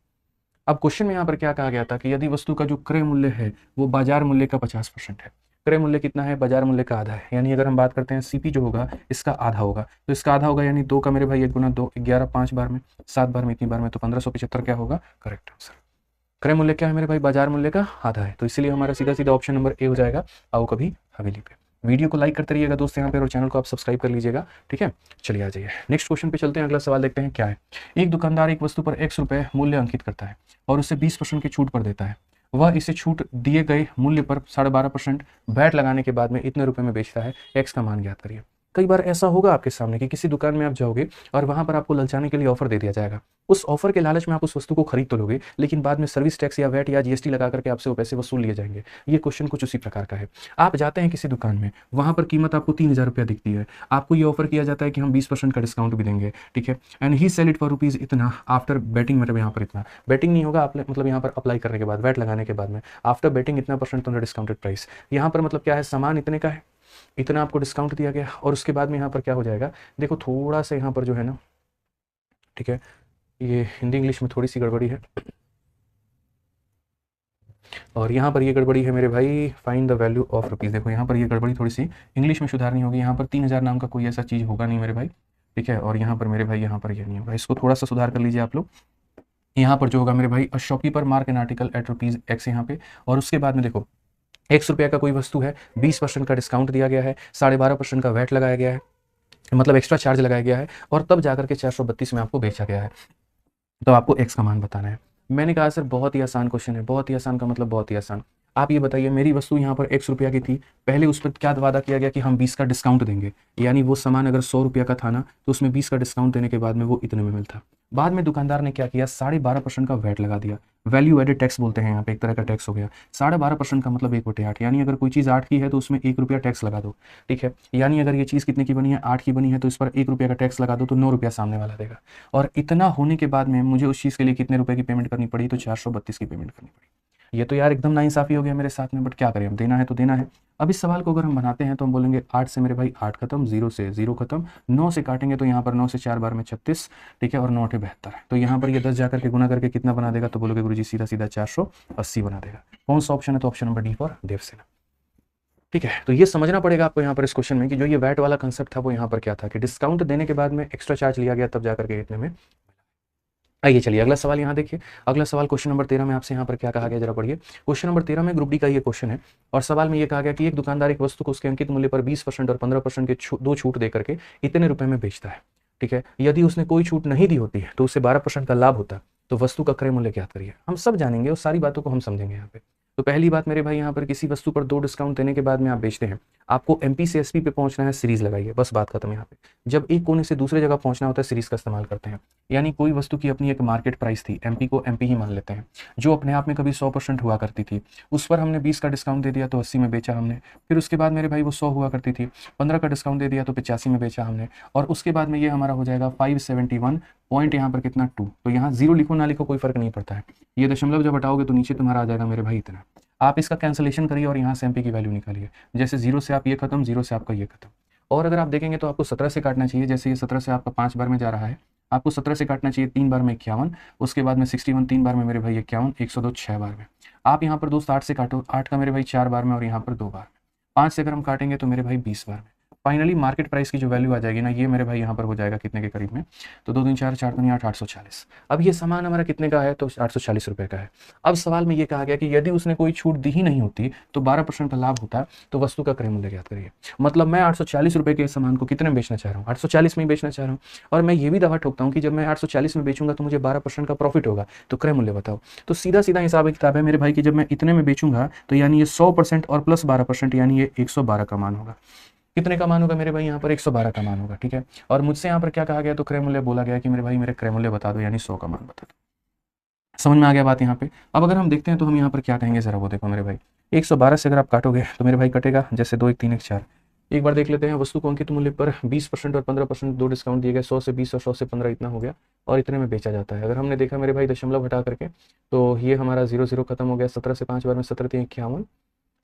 अब क्वेश्चन में यहाँ पर क्या कहा गया था कि यदि वस्तु का जो क्रय मूल्य है वो बाजार मूल्य का 50% है, क्रय मूल्य कितना है, बाजार मूल्य का आधा है, यानी अगर हम बात करते हैं सीपी जो होगा इसका आधा होगा, तो इसका आधा होगा यानी 2 का मेरे भाई 1 गुना 2, 11, 5 बार में, 7 बार में, इतनी बार में, तो 1575 क्या होगा करेक्ट आंसर। क्रय मूल्य क्या है मेरे भाई, बाजार मूल्य का आधा है, तो इसीलिए हमारा सीधा सीधा ऑप्शन नंबर ए हो जाएगा, आओ कभी हवेली पे। वीडियो को लाइक करते रहिएगा दोस्त यहाँ पे, और चैनल को आप सब्सक्राइब कर लीजिएगा। ठीक है, चलिए आ जाइए नेक्स्ट क्वेश्चन पे चलते हैं। अगला सवाल देखते हैं क्या है। एक दुकानदार एक वस्तु पर x रुपए मूल्य अंकित करता है और उसे 20% की छूट पर देता है। वह इसे छूट दिए गए मूल्य पर 12.5% वैट लगाने के बाद में इतने रुपए में बेचता है, x का मान ज्ञात करिए। कई बार ऐसा होगा आपके सामने कि किसी दुकान में आप जाओगे और वहां पर आपको ललचाने के लिए ऑफर दे दिया जाएगा। उस ऑफर के लालच में आप उस वस्तु को खरीद तो लोगे, लेकिन बाद में सर्विस टैक्स या वैट या जीएसटी लगा करके आपसे वो पैसे वसूल लिए जाएंगे। ये क्वेश्चन कुछ उसी प्रकार का है। आप जाते हैं किसी दुकान में, वहां पर कीमत आपको 3000 रुपया दिखती है, आपको ये ऑफर किया जाता है कि हम 20% का डिस्काउंट भी देंगे। ठीक है, and he sell it for rupees इतना आफ्टर बेटिंग, मतलब यहाँ पर इतना बेटिंग नहीं होगा, मतलब यहाँ पर अप्लाई करने के बाद, वैट लगाने के बाद में आफ्टर बेटिंग इतना % ऑन डिस्काउंटेड प्राइस। यहाँ पर मतलब क्या है, सामान इतने का है, इतना आपको डिस्काउंट दिया गया, और उसके बाद में यहाँ पर क्या हो जाएगा, देखो थोड़ा सा यहाँ पर जो है ना, ठीक है, ये हिंदी इंग्लिश में थोड़ी सी गड़बड़ी है, और यहाँ पर ये गड़बड़ी है मेरे भाई, find the value of rupees. देखो यहाँ पर ये गड़बड़ी थोड़ी सी इंग्लिश में सुधारनी होगी। यहाँ पर 3000 नाम का कोई ऐसा चीज़ होगा नहीं मेरे भाई, ठीक है, और यहाँ पर मेरे भाई यहाँ पर ये नहीं होगा, इसको थोड़ा सा सुधार कर लीजिए आप लोग। यहाँ पर जो होगा मेरे भाई shopkeeper mark an article at rupees x यहाँ पे, और उसके बाद में देखो ₹X का कोई वस्तु है, 20% का डिस्काउंट दिया गया है, 12.5% का वैट लगाया गया है, मतलब एक्स्ट्रा चार्ज लगाया गया है, और तब जाकर के 432 में आपको बेचा गया है। तो आपको एक्स का मान बताना है। मैंने कहा सर बहुत ही आसान क्वेश्चन है। बहुत ही आसान का मतलब बहुत ही आसान। आप ये बताइए, मेरी वस्तु यहाँ पर ₹X की थी, पहले उस पर क्या वादा किया गया कि हम 20 का डिस्काउंट देंगे, यानी वो सामान अगर ₹100 का था ना, तो उसमें 20 का डिस्काउंट देने के बाद में वो इतने में मिलता। बाद में दुकानदार ने क्या किया, 12.5% का वैट लगा दिया। वैल्यू एडेड टैक्स बोलते हैं यहाँ पे, एक तरह का टैक्स हो गया। 12.5% का मतलब 1/8, यानी अगर कोई चीज़ 8 की है तो उसमें ₹1 टैक्स लगा दो, ठीक है। यानी अगर ये चीज़ कितने की बनी है, 8 की बनी है, तो इस पर ₹1 का टैक्स लगा दो तो ₹9 सामने वाला देगा। और इतना होने के बाद में मुझे उस चीज़ के लिए कितने रुपए की पेमेंट करनी पड़ी, तो 432 की पेमेंट करनी पड़ी। ये तो यार एकदम नाइंसाफ़ी हो गया मेरे साथ में, बट क्या करें, हम देना है तो देना है। अब इस सवाल को अगर हम बनाते हैं तो हम बोलेंगे 8 से मेरे भाई 8 खत्म, 0 से 0 खत्म, 9 से काटेंगे तो यहाँ पर 9 से 4 बार में 36, ठीक है, और 9 8 72। तो यहाँ पर ये 10 जाकर के गुना करके कितना बना देगा, तो बोलोगे गुरुजी सीधा सीधा 480 बना देगा। कौन सा ऑप्शन है, तो option number D for Devsena. ठीक है, तो ये समझना पड़ेगा आपको यहाँ पर इस क्वेश्चन में कि जो ये वैट वाला कंसेप्ट था वो यहाँ पर क्या था, कि डिस्काउंट देने के बाद में एक्स्ट्रा चार्ज लिया गया, तब जाकर के इतने में। आइए चलिए अगला सवाल यहाँ देखिए। अगला सवाल क्वेश्चन नंबर 13 में आपसे यहाँ पर क्या कहा गया, जरा पढ़िए। क्वेश्चन नंबर 13 में ग्रुप डी का ये क्वेश्चन है, और सवाल में ये कहा गया कि एक दुकानदार एक वस्तु को उसके अंकित मूल्य पर 20% और 15% के दो छूट दे करके इतने रुपए में बेचता है, ठीक है। यदि उसने कोई छूट नहीं दी होती है तो उसे 12% का लाभ होता, तो वस्तु का क्रय मूल्य ज्ञात करिए। हम सब जानेंगे और सारी बातों को हम समझेंगे यहाँ पे। तो पहली बात मेरे भाई, यहाँ पर किसी वस्तु पर 2 डिस्काउंट देने के बाद में आप बेचते हैं, आपको एमपी से एसपी पे पहुंचना है, सीरीज लगाइए, बस बात खत्म यहाँ पे। जब एक कोने से दूसरे जगह पहुंचना होता है, सीरीज का इस्तेमाल करते हैं। यानी कोई वस्तु की अपनी एक मार्केट प्राइस थी, एमपी को एमपी ही मान लेते हैं, जो अपने आप में कभी 100% हुआ करती थी, उस पर हमने 20 का डिस्काउंट दे दिया तो 80 में बेचा हमने। फिर उसके बाद मेरे भाई वो 100 हुआ करती थी, 15 का डिस्काउंट दे दिया तो 85 में बेचा हमने। और उसके बाद में ये हमारा हो जाएगा 571 पॉइंट, यहाँ पर कितना 2। तो यहाँ जीरो लिखो ना लिखो कोई फर्क नहीं पड़ता है, ये दशमलव जब हटाओगे तो नीचे तुम्हारा आ जाएगा मेरे भाई इतना। आप इसका कैंसलेशन करिए और यहाँ से एमपी की वैल्यू निकालिए। जैसे 0 से आप ये खत्म, 0 से आपका ये खत्म। और अगर आप देखेंगे तो आपको 17 से काटना चाहिए, जैसे ये 17 से आपका 5 बार में जा रहा है, आपको 17 से काटना चाहिए 3 बार में 51, उसके बाद में 61 3 बार में मेरे भाई 51, 102 6 बार में। आप यहाँ पर दोस्त 8 से काटो, 8 का मेरे भाई 4 बार में, और यहाँ पर 2 बार में। 5 से अगर हम काटेंगे तो मेरे भाई 20 बार में। फाइनली मार्केट प्राइस की जो वैल्यू आ जाएगी ना, ये मेरे भाई यहाँ पर हो जाएगा कितने के करीब में, तो 2 3 4 4 दूनी 8, 840। अब ये सामान हमारा कितने का है, तो 840 रुपये का है। अब सवाल में ये कहा गया कि यदि उसने कोई छूट दी ही नहीं होती तो 12% का लाभ होता, तो वस्तु का क्रय मूल्य ज्ञात करिए। मतलब मैं 840 रुपये के सामान को कितने में बेचना चाह रहा हूँ, 840 में ही बेचना चाह रहा हूँ। और मैं ये भी दावा ठोकता हूँ कि जब मैं 840 में बेचूंगा तो मुझे 12% का प्रॉफिट होगा, तो क्रय मूल्य बताओ। तो सीधा सीधा हिसाब किताब है मेरे भाई कि जब मैं इतने में बेचूंगा तो यानी ये 100% और प्लस 12%, यानी ये 112 का मान होगा। कितने का मान होगा मेरे भाई, यहाँ पर 112 का मान होगा, ठीक है। और मुझसे यहाँ पर क्या कहा गया, तो क्रय मूल्य बोला गया कि मेरे भाई मेरे क्रय मूल्य बता दो, यानी 100 का मान बता दो। समझ में आ गया बात यहाँ पे। अब अगर हम देखते हैं तो हम यहाँ पर क्या कहेंगे, जरा वो देखो मेरे भाई। 112 से अगर आप काटोगे तो मेरे भाई कटेगा, जैसे 2 1 3 1 4। एक बार देख लेते हैं, वस्तु को अंकित मूल्य पर 20% और 15% दो डिस्काउंट दिए गए, 100 से 20 और 100 से 15 इतना हो गया, और इतने में बेचा जाता है। अगर हमने देखा मेरे भाई दशमलव हटा करके, तो ये हमारा 0 0 खत्म हो गया। 17 से 5 बार में 17 3 51,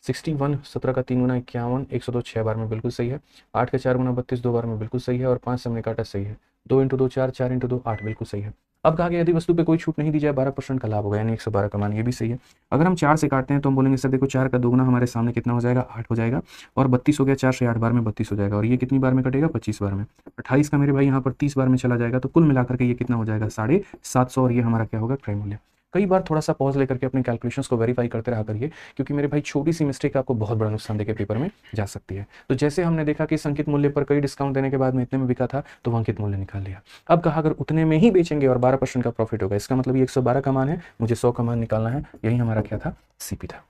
61, 17 का 3 गुना 51, 102 6 बार में बिल्कुल सही है। 8 का 4 गुना 32 2 बार में बिल्कुल सही है। और 5 से हमने काटा, सही है। 2 इंटू 2 4, 4 इंटू 2 8, बिल्कुल सही है। अब कहा गया यदि वस्तु पे कोई छूट नहीं दी जाए, 12% का लाभ होगा, यानी 112 का मान, ये भी सही है। अगर हम 4 से काटते हैं तो हम बोलेंगे सर देखो 4 का 2 गुना हमारे सामने कितना हो जाएगा, 8 हो जाएगा। और 32 हो गया, 4 से 8 बार में 32 हो जाएगा। और ये कितनी बार में कटेगा, 25 बार में। 28 का मेरे भाई यहाँ पर 30 बार में चला जाएगा, तो कुल मिलाकर के ये कितना हो जाएगा, 750। और ये हमारा क्या होगा, क्रय मूल्य। कई बार थोड़ा सा पॉज लेकर के अपने कैलकुलेशंस को वेरीफाई करते रहा करिए, क्योंकि मेरे भाई छोटी सी मिस्टेक आपको बहुत बड़ा नुकसान देके पेपर में जा सकती है। तो जैसे हमने देखा कि संकित मूल्य पर कई डिस्काउंट देने के बाद में इतने में बिका था, तो वो अंकित मूल्य निकाल लिया। अब कहा अगर उतने में ही बेचेंगे और 12% का प्रॉफिट होगा, इसका मतलब ये 112 का मान है, मुझे 100 का मान निकालना है। यही हमारा क्या था, सीपी था।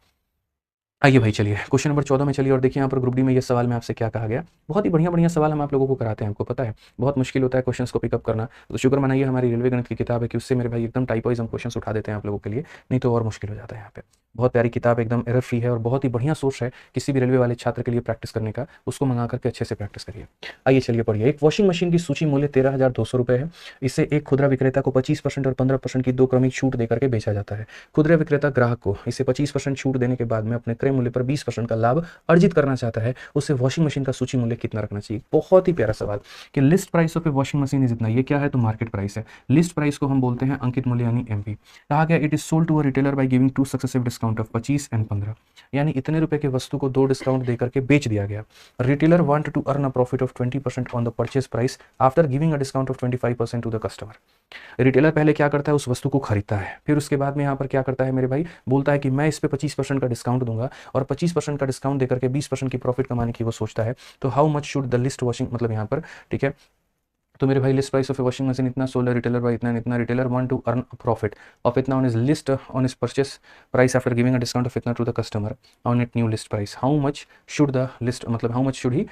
आइए भाई चलिए क्वेश्चन नंबर 14 में चलिए, और देखिए यहाँ पर ग्रुप डी में ये सवाल में आपसे क्या कहा गया। बहुत ही बढ़िया बढ़िया सवाल हम आप लोगों को कराते हैं, आपको पता है बहुत मुश्किल होता है क्वेश्चंस को पिकअप करना। तो शुक्र मनाइए हमारी रेलवे गणित की किताब है कि उससे मेरे भाई एकदम टाइप वाइज हम क्वेश्चंस उठा देते हैं आप लोगों के लिए, नहीं तो और मुश्किल हो जाता है यहाँ पे। बहुत प्यारी किताब, एकदम एरर फ्री है, और बहुत ही बढ़िया सोर्स है किसी भी रेलवे वाले छात्र के लिए प्रैक्टिस करने का। उसको मंगा करके अच्छे से प्रैक्टिस करिए। आइए चलिए पढ़िए। एक वॉशिंग मशीन की सूची मूल्य 13,200 रुपये है। इसे एक खुदरा विक्रेता को 25% और 15% की दो क्रमिक छूट देकर के बेचा जाता है। खुदरा विक्रेता ग्राहक को इसे 25% छूट देने के बाद में अपने क्रय मूल्य पर 20% का लाभ अर्जित करना चाहता है, उसे वॉशिंग मशीन का सूची मूल्य कितना रखना चाहिए। बहुत ही प्यारा सवाल कि list price of a washing machine is इतना, ये क्या है तो मार्केट प्राइस है। लिस्ट प्राइस को हम बोलते हैं अंकित मूल्य यानी एमपी। कहा गया it is sold to a retailer by giving 2 successive discount of 25 and 15, यानी इतने रुपए की वस्तु को 2 डिस्काउंट देकर के बेच दिया गया। Retailer want to earn a profit of 20% on the purchase price after giving a discount of 25% to the customer. Retailer पहले क्या करता है, उस वस्तु को खरीदता है, फिर उसके बाद में यहाँ पर क्या करता है मेरे भाई, बोलता है कि मैं इस पे 25% का डिस्काउंट दूंगा, और 25% का डिस्काउंट देकर के 20% की प्रॉफिट कमाने की वो सोचता है। तो how much should the list washing, मतलब यहाँ पर ठीक है, तो मेरे भाई list price of a washing machine इतना, सोल्ड रिटेलर बाय इतना इतना, retailer want to earn profit of इतना on his list on his purchase price after giving a discount of इतना to the customer on it new list price. How much should the list, मतलब how much should he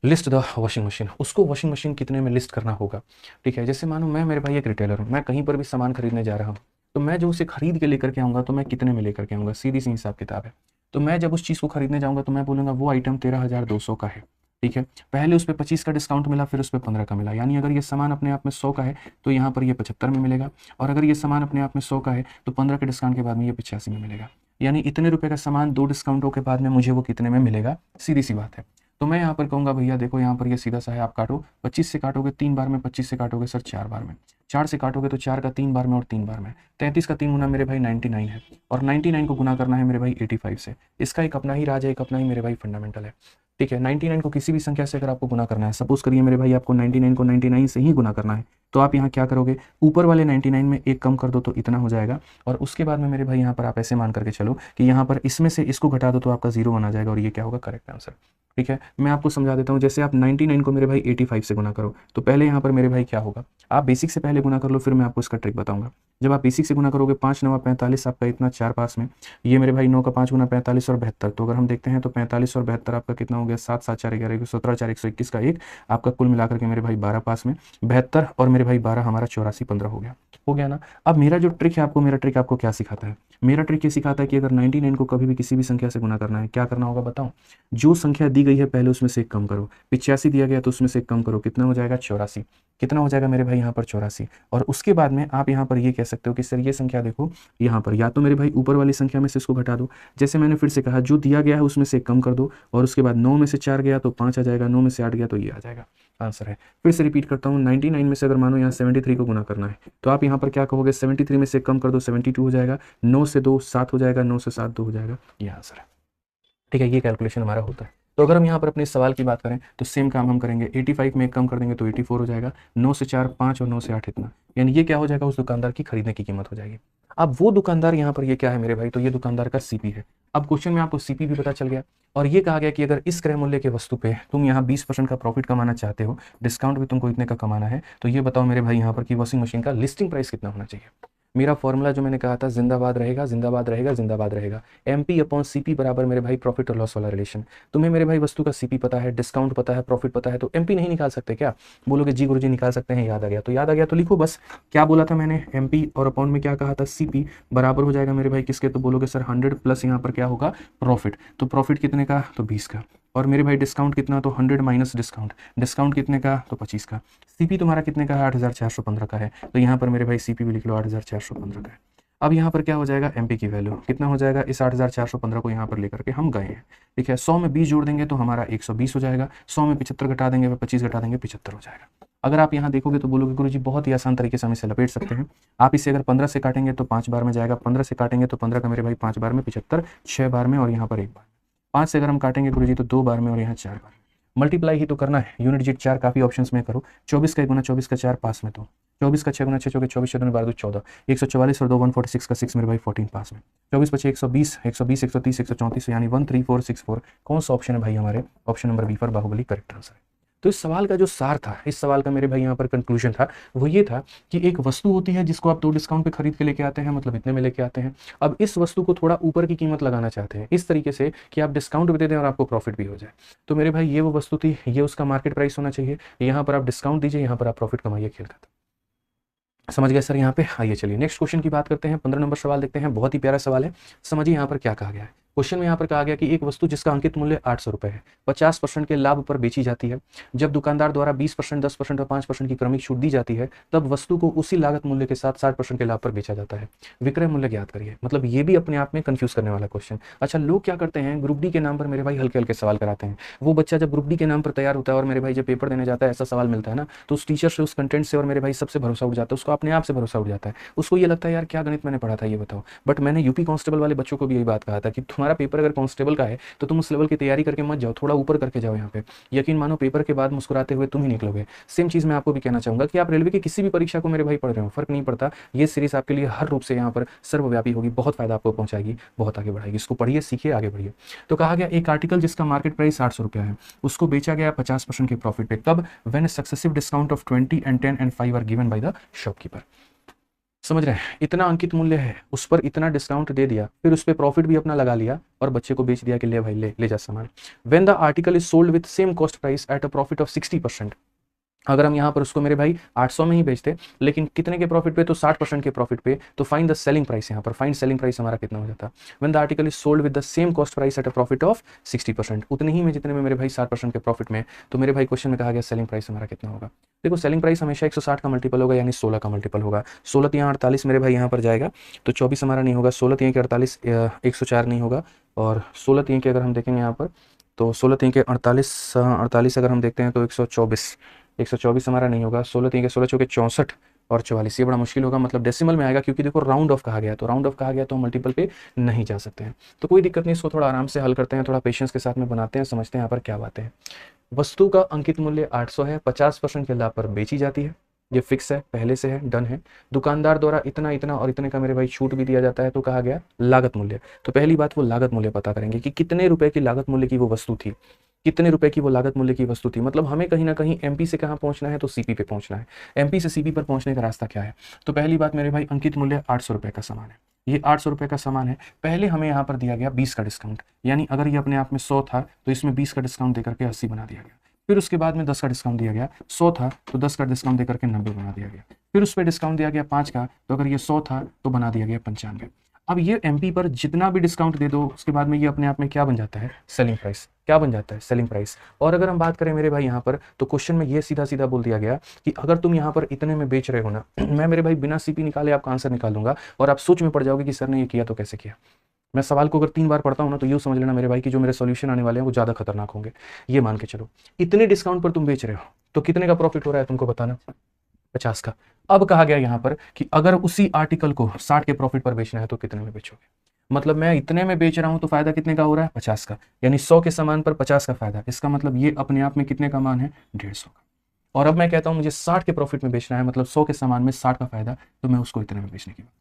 list the washing machine, उसको washing machine कितने में list करना होगा। ठीक है, जैसे मानो मैं मेरे भाई एक रिटेलर हूँ, मैं कहीं पर भी सामान खरीदने जा रहा हूँ, तो मैं जो उसे खरीद के लेकर के आऊँगा तो मैं कितने में लेकर के आऊँगा, सीधी सी हिसाब किताब है। तो मैं जब उस चीज़ को खरीदने जाऊँगा तो मैं बोलूँगा वो आइटम 13,200 का है। ठीक है, पहले उस पर 25 का डिस्काउंट मिला, फिर उस पर 15 का मिला, यानी अगर ये सामान अपने आप में 100 का है तो यहाँ पर ये 75 में मिलेगा, और अगर ये सामान अपने आप में 100 का है तो 15 के डिस्काउंट के बाद में ये 85 में मिलेगा। यानी इतने रुपए का सामान 2 डिस्काउंटों के बाद में मुझे वो कितने में मिलेगा, सीधी सी बात है। तो मैं यहाँ पर कहूँगा भैया देखो यहाँ पर ये सीधा सा है, आप काटो, 25 से काटोगे 3 बार में, 25 से काटोगे सर 4 बार में, 4 से काटोगे तो 4 का 3 बार में और 3 बार में, 33 का 3 गुना मेरे भाई 99 है, और 99 को गुना करना है मेरे भाई 85 से। इसका एक अपना ही राज है, एक अपना ही मेरे भाई फंडामेंटल है। ठीक है, 99 को किसी भी संख्या से अगर आपको गुना करना है, सपोज करिए मेरे भाई आपको 99 को 99 से ही गुना करना है, तो आप यहाँ क्या करोगे, ऊपर वाले 99 में एक कम कर दो तो इतना हो जाएगा, और उसके बाद में मेरे भाई यहाँ पर आप ऐसे मान करके चलो कि यहाँ पर इसमें से इसको घटा दो तो आपका 0 बना जाएगा, और ये क्या होगा, करेक्ट आंसर। ठीक है, मैं आपको समझा देता हूँ, जैसे आप 99 को मेरे भाई 85 से गुना करो, तो पहले यहाँ पर मेरे भाई क्या होगा, आप बेसिक से पहले गुना कर लो, फिर मैं आपको इसका ट्रिक बताऊंगा। जब आप बेसिक से गुना करोगे 5 9 45, आपका इतना 4 पास में, ये मेरे भाई 9 का 5 गुना 45 और 72, तो अगर हम देखते हैं तो 45 और 72 आपका कितना हो गया, 7 7 4 11 17 4 121 का 1, आपका कुल मिलाकर के मेरे भाई 12 पास में, 72 और मेरे भाई 12 हमारा 84 15 हो गया ना। अब मेरा जो ट्रिक है आपको, मेरा ट्रिक आपको क्या सिखाता है, मेरा ट्रिक ये सिखाता है कि अगर 99 को कभी भी किसी भी संख्या से गुना करना है, क्या करना होगा बताओ, जो संख्या दी गई है पहले उसमें से एक कम करो, 85 दिया गया तो उसमें से एक कम करो, कितना हो जाएगा 84, कितना हो जाएगा मेरे भाई यहाँ पर 84, और उसके बाद में आप यहाँ पर ये कह सकते हो कि सर ये संख्या देखो यहाँ पर, या तो मेरे भाई ऊपर वाली संख्या में से इसको घटा दो, जैसे मैंने फिर से कहा जो दिया गया है उसमें से एक कम कर दो, और उसके बाद 9 में से 4 गया तो 5 आ जाएगा, 9 में से 8 गया तो ये आ जाएगा, आंसर है। फिर से रिपीट करता हूँ, 99 में से अगर मानो यहाँ 73 को गुना करना है, तो आप यहाँ पर क्या कहोगे, 73 में से कम कर दो 72 हो जाएगा, 9 से 2 7 हो जाएगा, 9 से 7 2 हो जाएगा, ये आंसर है। ठीक है, ये कैलकुलेशन हमारा होता है। तो अगर हम यहाँ पर अपने सवाल की बात करें तो सेम काम हम करेंगे, 85 में एक कम कर देंगे तो 84 हो जाएगा, 9 से 4 5 और 9 से 8 इतना, यानी ये क्या हो जाएगा, उस दुकानदार की खरीदने की कीमत हो जाएगी। अब वो दुकानदार यहाँ पर ये क्या है मेरे भाई, तो ये दुकानदार का सीपी है। अब क्वेश्चन में आपको सीपी भी पता चल गया, और ये कहा गया कि अगर इस क्रय मूल्य के वस्तु पे तुम यहाँ 20% का प्रॉफिट कमाना चाहते हो, डिस्काउंट भी तुमको इतने का कमाना है, तो ये बताओ मेरे भाई यहाँ पर कि वॉशिंग मशीन का लिस्टिंग प्राइस कितना होना चाहिए। मेरा फॉर्मूला जो मैंने कहा था, जिंदाबाद रहेगा जिंदाबाद रहेगा जिंदाबाद रहेगा, एमपी अपॉन सीपी बराबर मेरे भाई प्रॉफिट और लॉस वाला रिलेशन। तुम्हें मेरे भाई वस्तु का सीपी पता है, डिस्काउंट पता है, प्रॉफिट पता है, तो एमपी नहीं निकाल सकते क्या, बोलोगे जी गुरुजी निकाल सकते हैं, याद आ गया तो याद आ गया, तो लिखो बस, क्या बोला था मैंने, एमपी और अपॉन में क्या कहा था, सीपी बराबर हो जाएगा मेरे भाई किसके, तो बोलोगे सर 100 प्लस यहाँ पर क्या होगा, प्रॉफिट, तो प्रॉफिट कितने का, तो 20 का, और मेरे भाई डिस्काउंट कितना, तो 100 माइनस डिस्काउंट, डिस्काउंट कितने का, तो 25 का, सीपी तुम्हारा कितने का है, 8415 का है, तो यहाँ पर मेरे भाई सीपी भी लिख लो 8415 का है। अब यहाँ पर क्या हो जाएगा, एमपी की वैल्यू कितना हो जाएगा, इस 8415 को यहाँ पर लेकर के हम गए हैं। ठीक है, 100 में 20 जोड़ देंगे तो हमारा 120 हो जाएगा, 100 में 75 घटा देंगे, 25 घटा देंगे 75 हो जाएगा। अगर आप यहाँ देखोगे तो बोलोगे गुरुजी बहुत ही आसान तरीके से हम इसे लपेट सकते हैं। आप इसे अगर 15 से काटेंगे तो 5 बार में जाएगा, 15 से काटेंगे तो 15 का मेरे भाई 5 बार में, 75 6 बार में, और यहाँ पर 1 बार। 5 से अगर हम काटेंगे गुरुजी तो 2 बार में, और यहाँ 4 बार। मल्टीप्लाई ही तो करना है, यूनिट डिजिट 4 काफी ऑप्शंस में करो, 24 का 1 गुना 24 का 4 पास में, तो 24 का 6 गुना 6 चौके 24 6 12 14, 144 और 2 146 का 6 मेरे भाई 14 पास में, 24 बचे 120 120 130 134, यानी 13464। कौन सा ऑप्शन है भाई हमारे, option number B for Baahubali correct answer है। तो इस सवाल का जो सार था, इस सवाल का मेरे भाई यहाँ पर कंक्लूजन था, वो ये था कि एक वस्तु होती है जिसको आप 2 डिस्काउंट पे खरीद के लेके आते हैं, मतलब इतने में लेके आते हैं। अब इस वस्तु को थोड़ा ऊपर की कीमत लगाना चाहते हैं इस तरीके से कि आप डिस्काउंट भी दे दें और आपको प्रॉफिट भी हो जाए। तो मेरे भाई ये वो वस्तु थी, ये उसका मार्केट प्राइस होना चाहिए, यहाँ पर आप डिस्काउंट दीजिए, यहाँ पर आप प्रॉफिट कमाइए, खेल खत्म। समझ गए सर यहाँ पे। आइए चलिए नेक्स्ट क्वेश्चन की बात करते हैं, 15 नंबर सवाल देखते हैं, बहुत ही प्यारा सवाल है, समझिए यहाँ पर क्या कहा गया है। क्वेश्चन में यहाँ पर कहा गया कि एक वस्तु जिसका अंकित मूल्य 800 रुपये है 50% के लाभ पर बेची जाती है। जब दुकानदार द्वारा 20%, 10% और 5% की क्रमिक छूट दी जाती है तब वस्तु को उसी लागत मूल्य के साथ 60% के लाभ पर बेचा जाता है। विक्रय मूल्य ज्ञात करिए। मतलब ये भी अपने आप में कंफ्यूज करने वाला क्वेश्चन। अच्छा, लोग क्या करते हैं, ग्रुप डी के नाम पर मेरे भाई हल्के हल्के सवाल कराते हैं। वो बच्चा जब ग्रुप डी के नाम पर तैयार होता है और मेरे भाई जब पेपर देने जाता है ऐसा सवाल मिलता है ना, तो उस टीचर से, उस कंटेंट से और मेरे भाई सबसे भरोसा उठ जाता है, उसको अपने आप से भरोसा उठ जाता है। उसको ये लगता है यार क्या गणित मैंने पढ़ा था ये बताओ। बट मैंने यूपी कांस्टेबल वाले बच्चों को भी यही बात कहा था कि तुम्हारा पेपर अगर कांस्टेबल का है तो तुम उस लेवल की तैयारी करके मत जाओ, थोड़ा ऊपर करके जाओ। यहाँ पे यकीन मानो पेपर के बाद मुस्कुराते हुए तुम ही निकलोगे। सेम चीज मैं आपको भी कहना चाहूंगा कि आप रेलवे की किसी भी परीक्षा को मेरे भाई पढ़ रहे हो, फर्क नहीं पड़ता, ये सीरीज आपके लिए हर रूप से यहाँ पर सर्वव्यापी होगी, बहुत फायदा आपको पहुंचाएगी, बहुत आगे बढ़ाएगी। इसको पढ़िए, सीखिए, आगे बढ़िए। तो कहा गया एक आर्टिकल जिसका मार्केट प्राइस 800 रुपया है उसको बेचा गया 50% के प्रॉफिट पे। कब? When successive discount of 20 and 10 and 5 are given by the shopkeeper. समझ रहे हैं? इतना अंकित मूल्य है, उस पर इतना डिस्काउंट दे दिया, फिर उस पर प्रॉफिट भी अपना लगा लिया और बच्चे को बेच दिया कि ले भाई ले जा सामान। When the article is sold with same cost price at a profit of 60%। अगर हम यहाँ पर उसको मेरे भाई 800 में ही बेचते लेकिन कितने के प्रॉफिट पे, तो 60% के प्रॉफिट पे, तो फाइंड द सेलिंग प्राइस। यहाँ पर फाइंड सेलिंग प्राइस हमारा कितना हो जाता है? When the article is sold with the same cost price at a profit of 60%, उतने ही में जितने में मेरे भाई 60% के प्रॉफिट में। तो मेरे भाई क्वेश्चन में कहा गया सेलिंग प्राइस हमारा कितना होगा। देखो सेलिंग प्राइस हमेशा 160 का मल्टीपल होगा, यानी 16 का मल्टीपल होगा। 16 3 48 मेरे भाई यहाँ पर जाएगा, तो 24 हमारा नहीं होगा। 16 3 के 48, 104 नहीं होगा। और 16 3 के अगर हम देखेंगे यहाँ पर, तो 16 3 के 48 अगर हम देखते हैं तो 124 हमारा नहीं होगा। 16 3 के 16 चौके 64 और 44, ये बड़ा मुश्किल होगा, मतलब डेसिमल में आएगा, क्योंकि देखो राउंड ऑफ कहा गया, तो राउंड ऑफ कहा गया तो मल्टीपल पे नहीं जा सकते हैं। तो कोई दिक्कत नहीं, इसको थोड़ा आराम से हल करते हैं, थोड़ा पेशेंस के साथ में बनाते हैं, समझते हैं यहाँ पर क्या बातें हैं। वस्तु का अंकित मूल्य 800 है, 50% के लाभ पर बेची जाती है, ये फिक्स है, पहले से है, डन है। दुकानदार द्वारा इतना इतना और इतने का मेरे भाई छूट भी दिया जाता है, तो कहा गया लागत मूल्य। तो पहली बात वो लागत मूल्य पता करेंगे कि कितने रुपए की लागत मूल्य की वो वस्तु थी, कितने रुपए की वो लागत मूल्य की वस्तु थी। मतलब हमें कहीं ना कहीं एमपी से कहाँ पहुंचना है, तो सीपी पे पहुंचना है। एमपी से सीपी पर पहुंचने का रास्ता क्या है? तो पहली बात मेरे भाई अंकित मूल्य 800 रुपए का सामान है, ये 800 रुपए का सामान है। पहले हमें यहाँ पर दिया गया 20 का डिस्काउंट, यानी अगर ये अपने आप में 100 था तो इसमें 20 का डिस्काउंट देकर के 80 बना दिया गया। फिर उसके बाद में 10 का डिस्काउंट दिया गया, 100 था तो 10 का डिस्काउंट देकर के 90 बना दिया गया। फिर उस पर डिस्काउंट दिया गया 5 का, तो अगर ये 100 था तो बना दिया गया 95। अब ये एमपी पर जितना भी डिस्काउंट दे दो उसके बाद में ये अपने आप में क्या बन जाता है? Selling price. क्या बन जाता है? Selling price. और अगर हम बात करें मेरे भाई यहाँ पर, तो क्वेश्चन में ये सीधा सीधा बोल दिया गया कि अगर तुम यहाँ पर इतने में बेच रहे हो ना, मैं मेरे भाई बिना सीपी निकाले आपका आंसर निकाल दूंगा और आप सोच में पड़ जाओगे कि सर ने ये किया तो कैसे किया। मैं सवाल को अगर 3 बार पढ़ता हूँ ना, तो यूँ समझ लेना मेरे भाई कि जो मेरे सॉल्यूशन आने वाले हैं वो ज़्यादा खतरनाक होंगे। ये मान के चलो, इतने डिस्काउंट पर तुम बेच रहे हो तो कितने का प्रॉफिट हो रहा है तुमको बताना? 50 का। अब कहा गया यहाँ पर कि अगर उसी आर्टिकल को 60 के प्रॉफिट पर बेचना है तो कितने में बेचोगे? मतलब मैं इतने में बेच रहा हूं तो फायदा कितने का हो रहा है? 50 का, यानी 100 के सामान पर 50 का फायदा। इसका मतलब ये अपने आप में कितने का मान है? 150 का। और अब मैं कहता हूं मुझे 60 के प्रॉफिट में बेचना है, मतलब 100 के सामान में 60 का फायदा, तो मैं उसको इतने में बेचने की बात,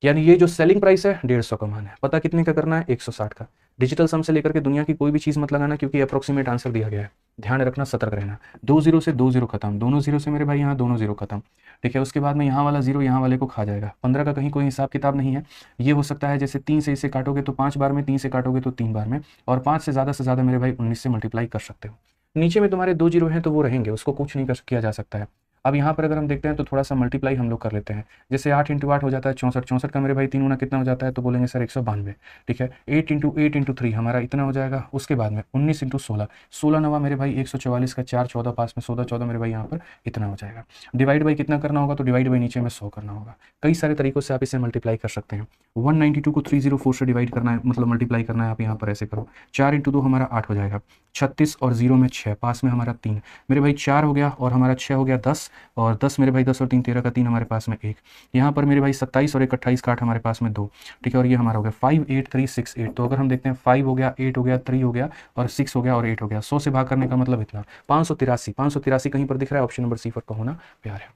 यानी ये जो सेलिंग प्राइस है 150 का मान है। पता कितने का करना है? 160 का। डिजिटल सम से लेकर के दुनिया की कोई भी चीज मत लगाना, क्योंकि अप्रोक्सीमेट आंसर दिया गया है, ध्यान रखना, सतर्क रहना। 2 जीरो से 2 जीरो खत्म, दोनों जीरो से मेरे भाई यहाँ दोनों जीरो खत्म, ठीक है। उसके बाद में यहाँ वाला जीरो यहाँ वाले को खा जाएगा। 15 का कहीं कोई हिसाब किताब नहीं है। ये हो सकता है जैसे 3 से इसे काटोगे तो 5 बार में, 3 से काटोगे तो 3 बार में, और 5 से ज़्यादा मेरे भाई 19 से मल्टीप्लाई कर सकते हो। नीचे में तुम्हारे 2 जीरो हैं तो वो रहेंगे, उसको कुछ नहीं किया जा सकता है। अब यहाँ पर अगर हम देखते हैं तो थोड़ा सा मल्टीप्लाई हम लोग कर लेते हैं। जैसे 8 × 8 हो जाता है 64, 64 का मेरे भाई 3 गुना कितना हो जाता है? तो बोलेंगे सर 192, ठीक है। 8 × 8 × 3 हमारा इतना हो जाएगा। उसके बाद में 19 × 16, 16 नवा मेरे भाई 144 का 4, 14 पास में 14, 14 मेरे भाई यहाँ पर इतना हो जाएगा। डिवाइड बाई कितना करना होगा? तो डिवाइड बाई नीचे में 100 करना होगा। कई सारे तरीकों से आप इसे मल्टीप्लाई कर सकते हैं। 192 को 304 से डिवाइड करना है, मतलब मल्टीप्लाई करना है। आप यहाँ पर ऐसे करो, 4 × 2 हमारा 8 हो जाएगा, 36 और 0 में 6, पास में हमारा 3 मेरे भाई 4 हो गया, और हमारा 6 हो गया 10, और 10 मेरे भाई 10 और 3 13 का 3 हमारे पास में 1। यहाँ पर मेरे भाई 27 और 1 28 का 8 हमारे पास में 2, ठीक है। और ये हमारा हो गया 5 8 3 6 8। तो अगर हम देखते हैं 5 हो गया, 8 हो गया, 3 हो गया, और 6 हो गया, और 8 हो गया। 100 से भाग करने का मतलब इतना, 583 कहीं पर दिख रहा है? ऑप्शन नंबर सी पर का होना प्यार है।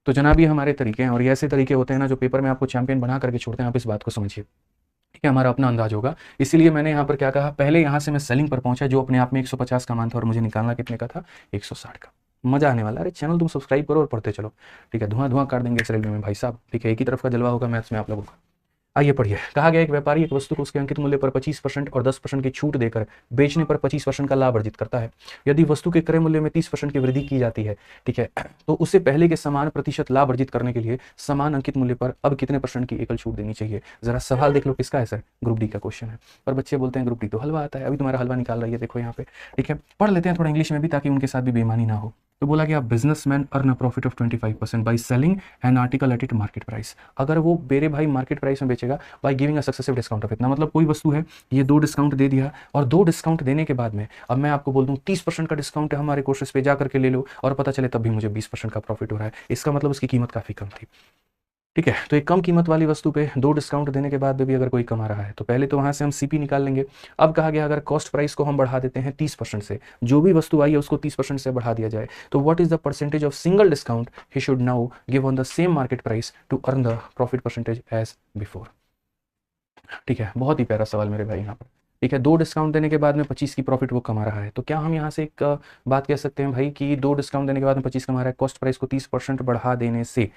तो जनाब ये हमारे तरीके हैं, और ये ऐसे तरीके होते हैं ना जो पेपर में आपको चैंपियन बना करके छोड़ते हैं। आप इस बात को समझिए, ठीक है। हमारा अपना अंदाज होगा, इसीलिए मैंने यहाँ पर क्या कहा, पहले यहाँ से मैं सेलिंग पर पहुंचा जो अपने आप में 150 का मान था, और मुझे निकालना कितने का था? 160 का। मजा आने वाला। अरे चैनल तुम सब्सक्राइब करो और पढ़ते चलो, ठीक है। धुआं धुआं कर देंगे इस रेलवे में भाई साहब, ठीक है। एक ही तरफ का जलवा होगा मैथ्स में आप लोगों का। आइए पढ़िए, कहा गया एक व्यापारी एक वस्तु को उसके अंकित मूल्य पर 25% और 10% की छूट देकर बेचने पर 25% का लाभ अर्जित करता है। यदि वस्तु के क्रय मूल्य में 30% की वृद्धि की जाती है, ठीक है, तो उसे पहले के समान प्रतिशत लाभ अर्जित करने के लिए समान अंकित मूल्य पर अब कितने % की एकल छूट देनी चाहिए। जरा सवाल देख लो किसका है सर, ग्रुप डी का क्वेश्चन है। और बच्चे बोलते हैं ग्रुप डी तो हलवा आता है, अभी तुम्हारा हलवा निकाल रही है, देखो यहाँ पे, ठीक है। पढ़ लेते हैं थोड़ा इंग्लिश में भी ताकि उनके साथ भी बेईमानी ना हो। तो बोला गया businessman earn a profit of 25% by selling N article at it market price. अगर वो मेरे भाई मार्केट प्राइस में बेचेगा by giving a successive discount of इतना, मतलब कोई वस्तु है ये 2 डिस्काउंट दे दिया और 2 डिस्काउंट देने के बाद में अब मैं आपको बोल दूं 30% का डिस्काउंट है हमारे कोर्सेज पे जा करके ले लो, और पता चले तब भी मुझे 20% का प्रॉफिट हो रहा है, इसका मतलब उसकी कीमत काफ़ी कम थी, ठीक है। तो एक कम कीमत वाली वस्तु पे 2 डिस्काउंट देने के बाद भी अगर कोई कमा रहा है तो पहले तो वहां से हम सीपी निकाल लेंगे। अब कहा गया अगर कॉस्ट प्राइस को हम बढ़ा देते हैं 30% से, जो भी वस्तु आई है उसको 30% से बढ़ा दिया जाए, तो what is the percentage of single discount he should now give on the same market price to earn the profit percentage as before. ठीक है, बहुत ही प्यारा सवाल मेरे भाई यहाँ पर, ठीक है। 2 डिस्काउंट देने के बाद में 25 की प्रॉफिट वो कमा रहा है, तो क्या हम यहाँ से एक बात कह सकते हैं भाई कि 2 डिस्काउंट देने के बाद में 25 कमा रहा है, कॉस्ट प्राइस को 30% बढ़ा देने से,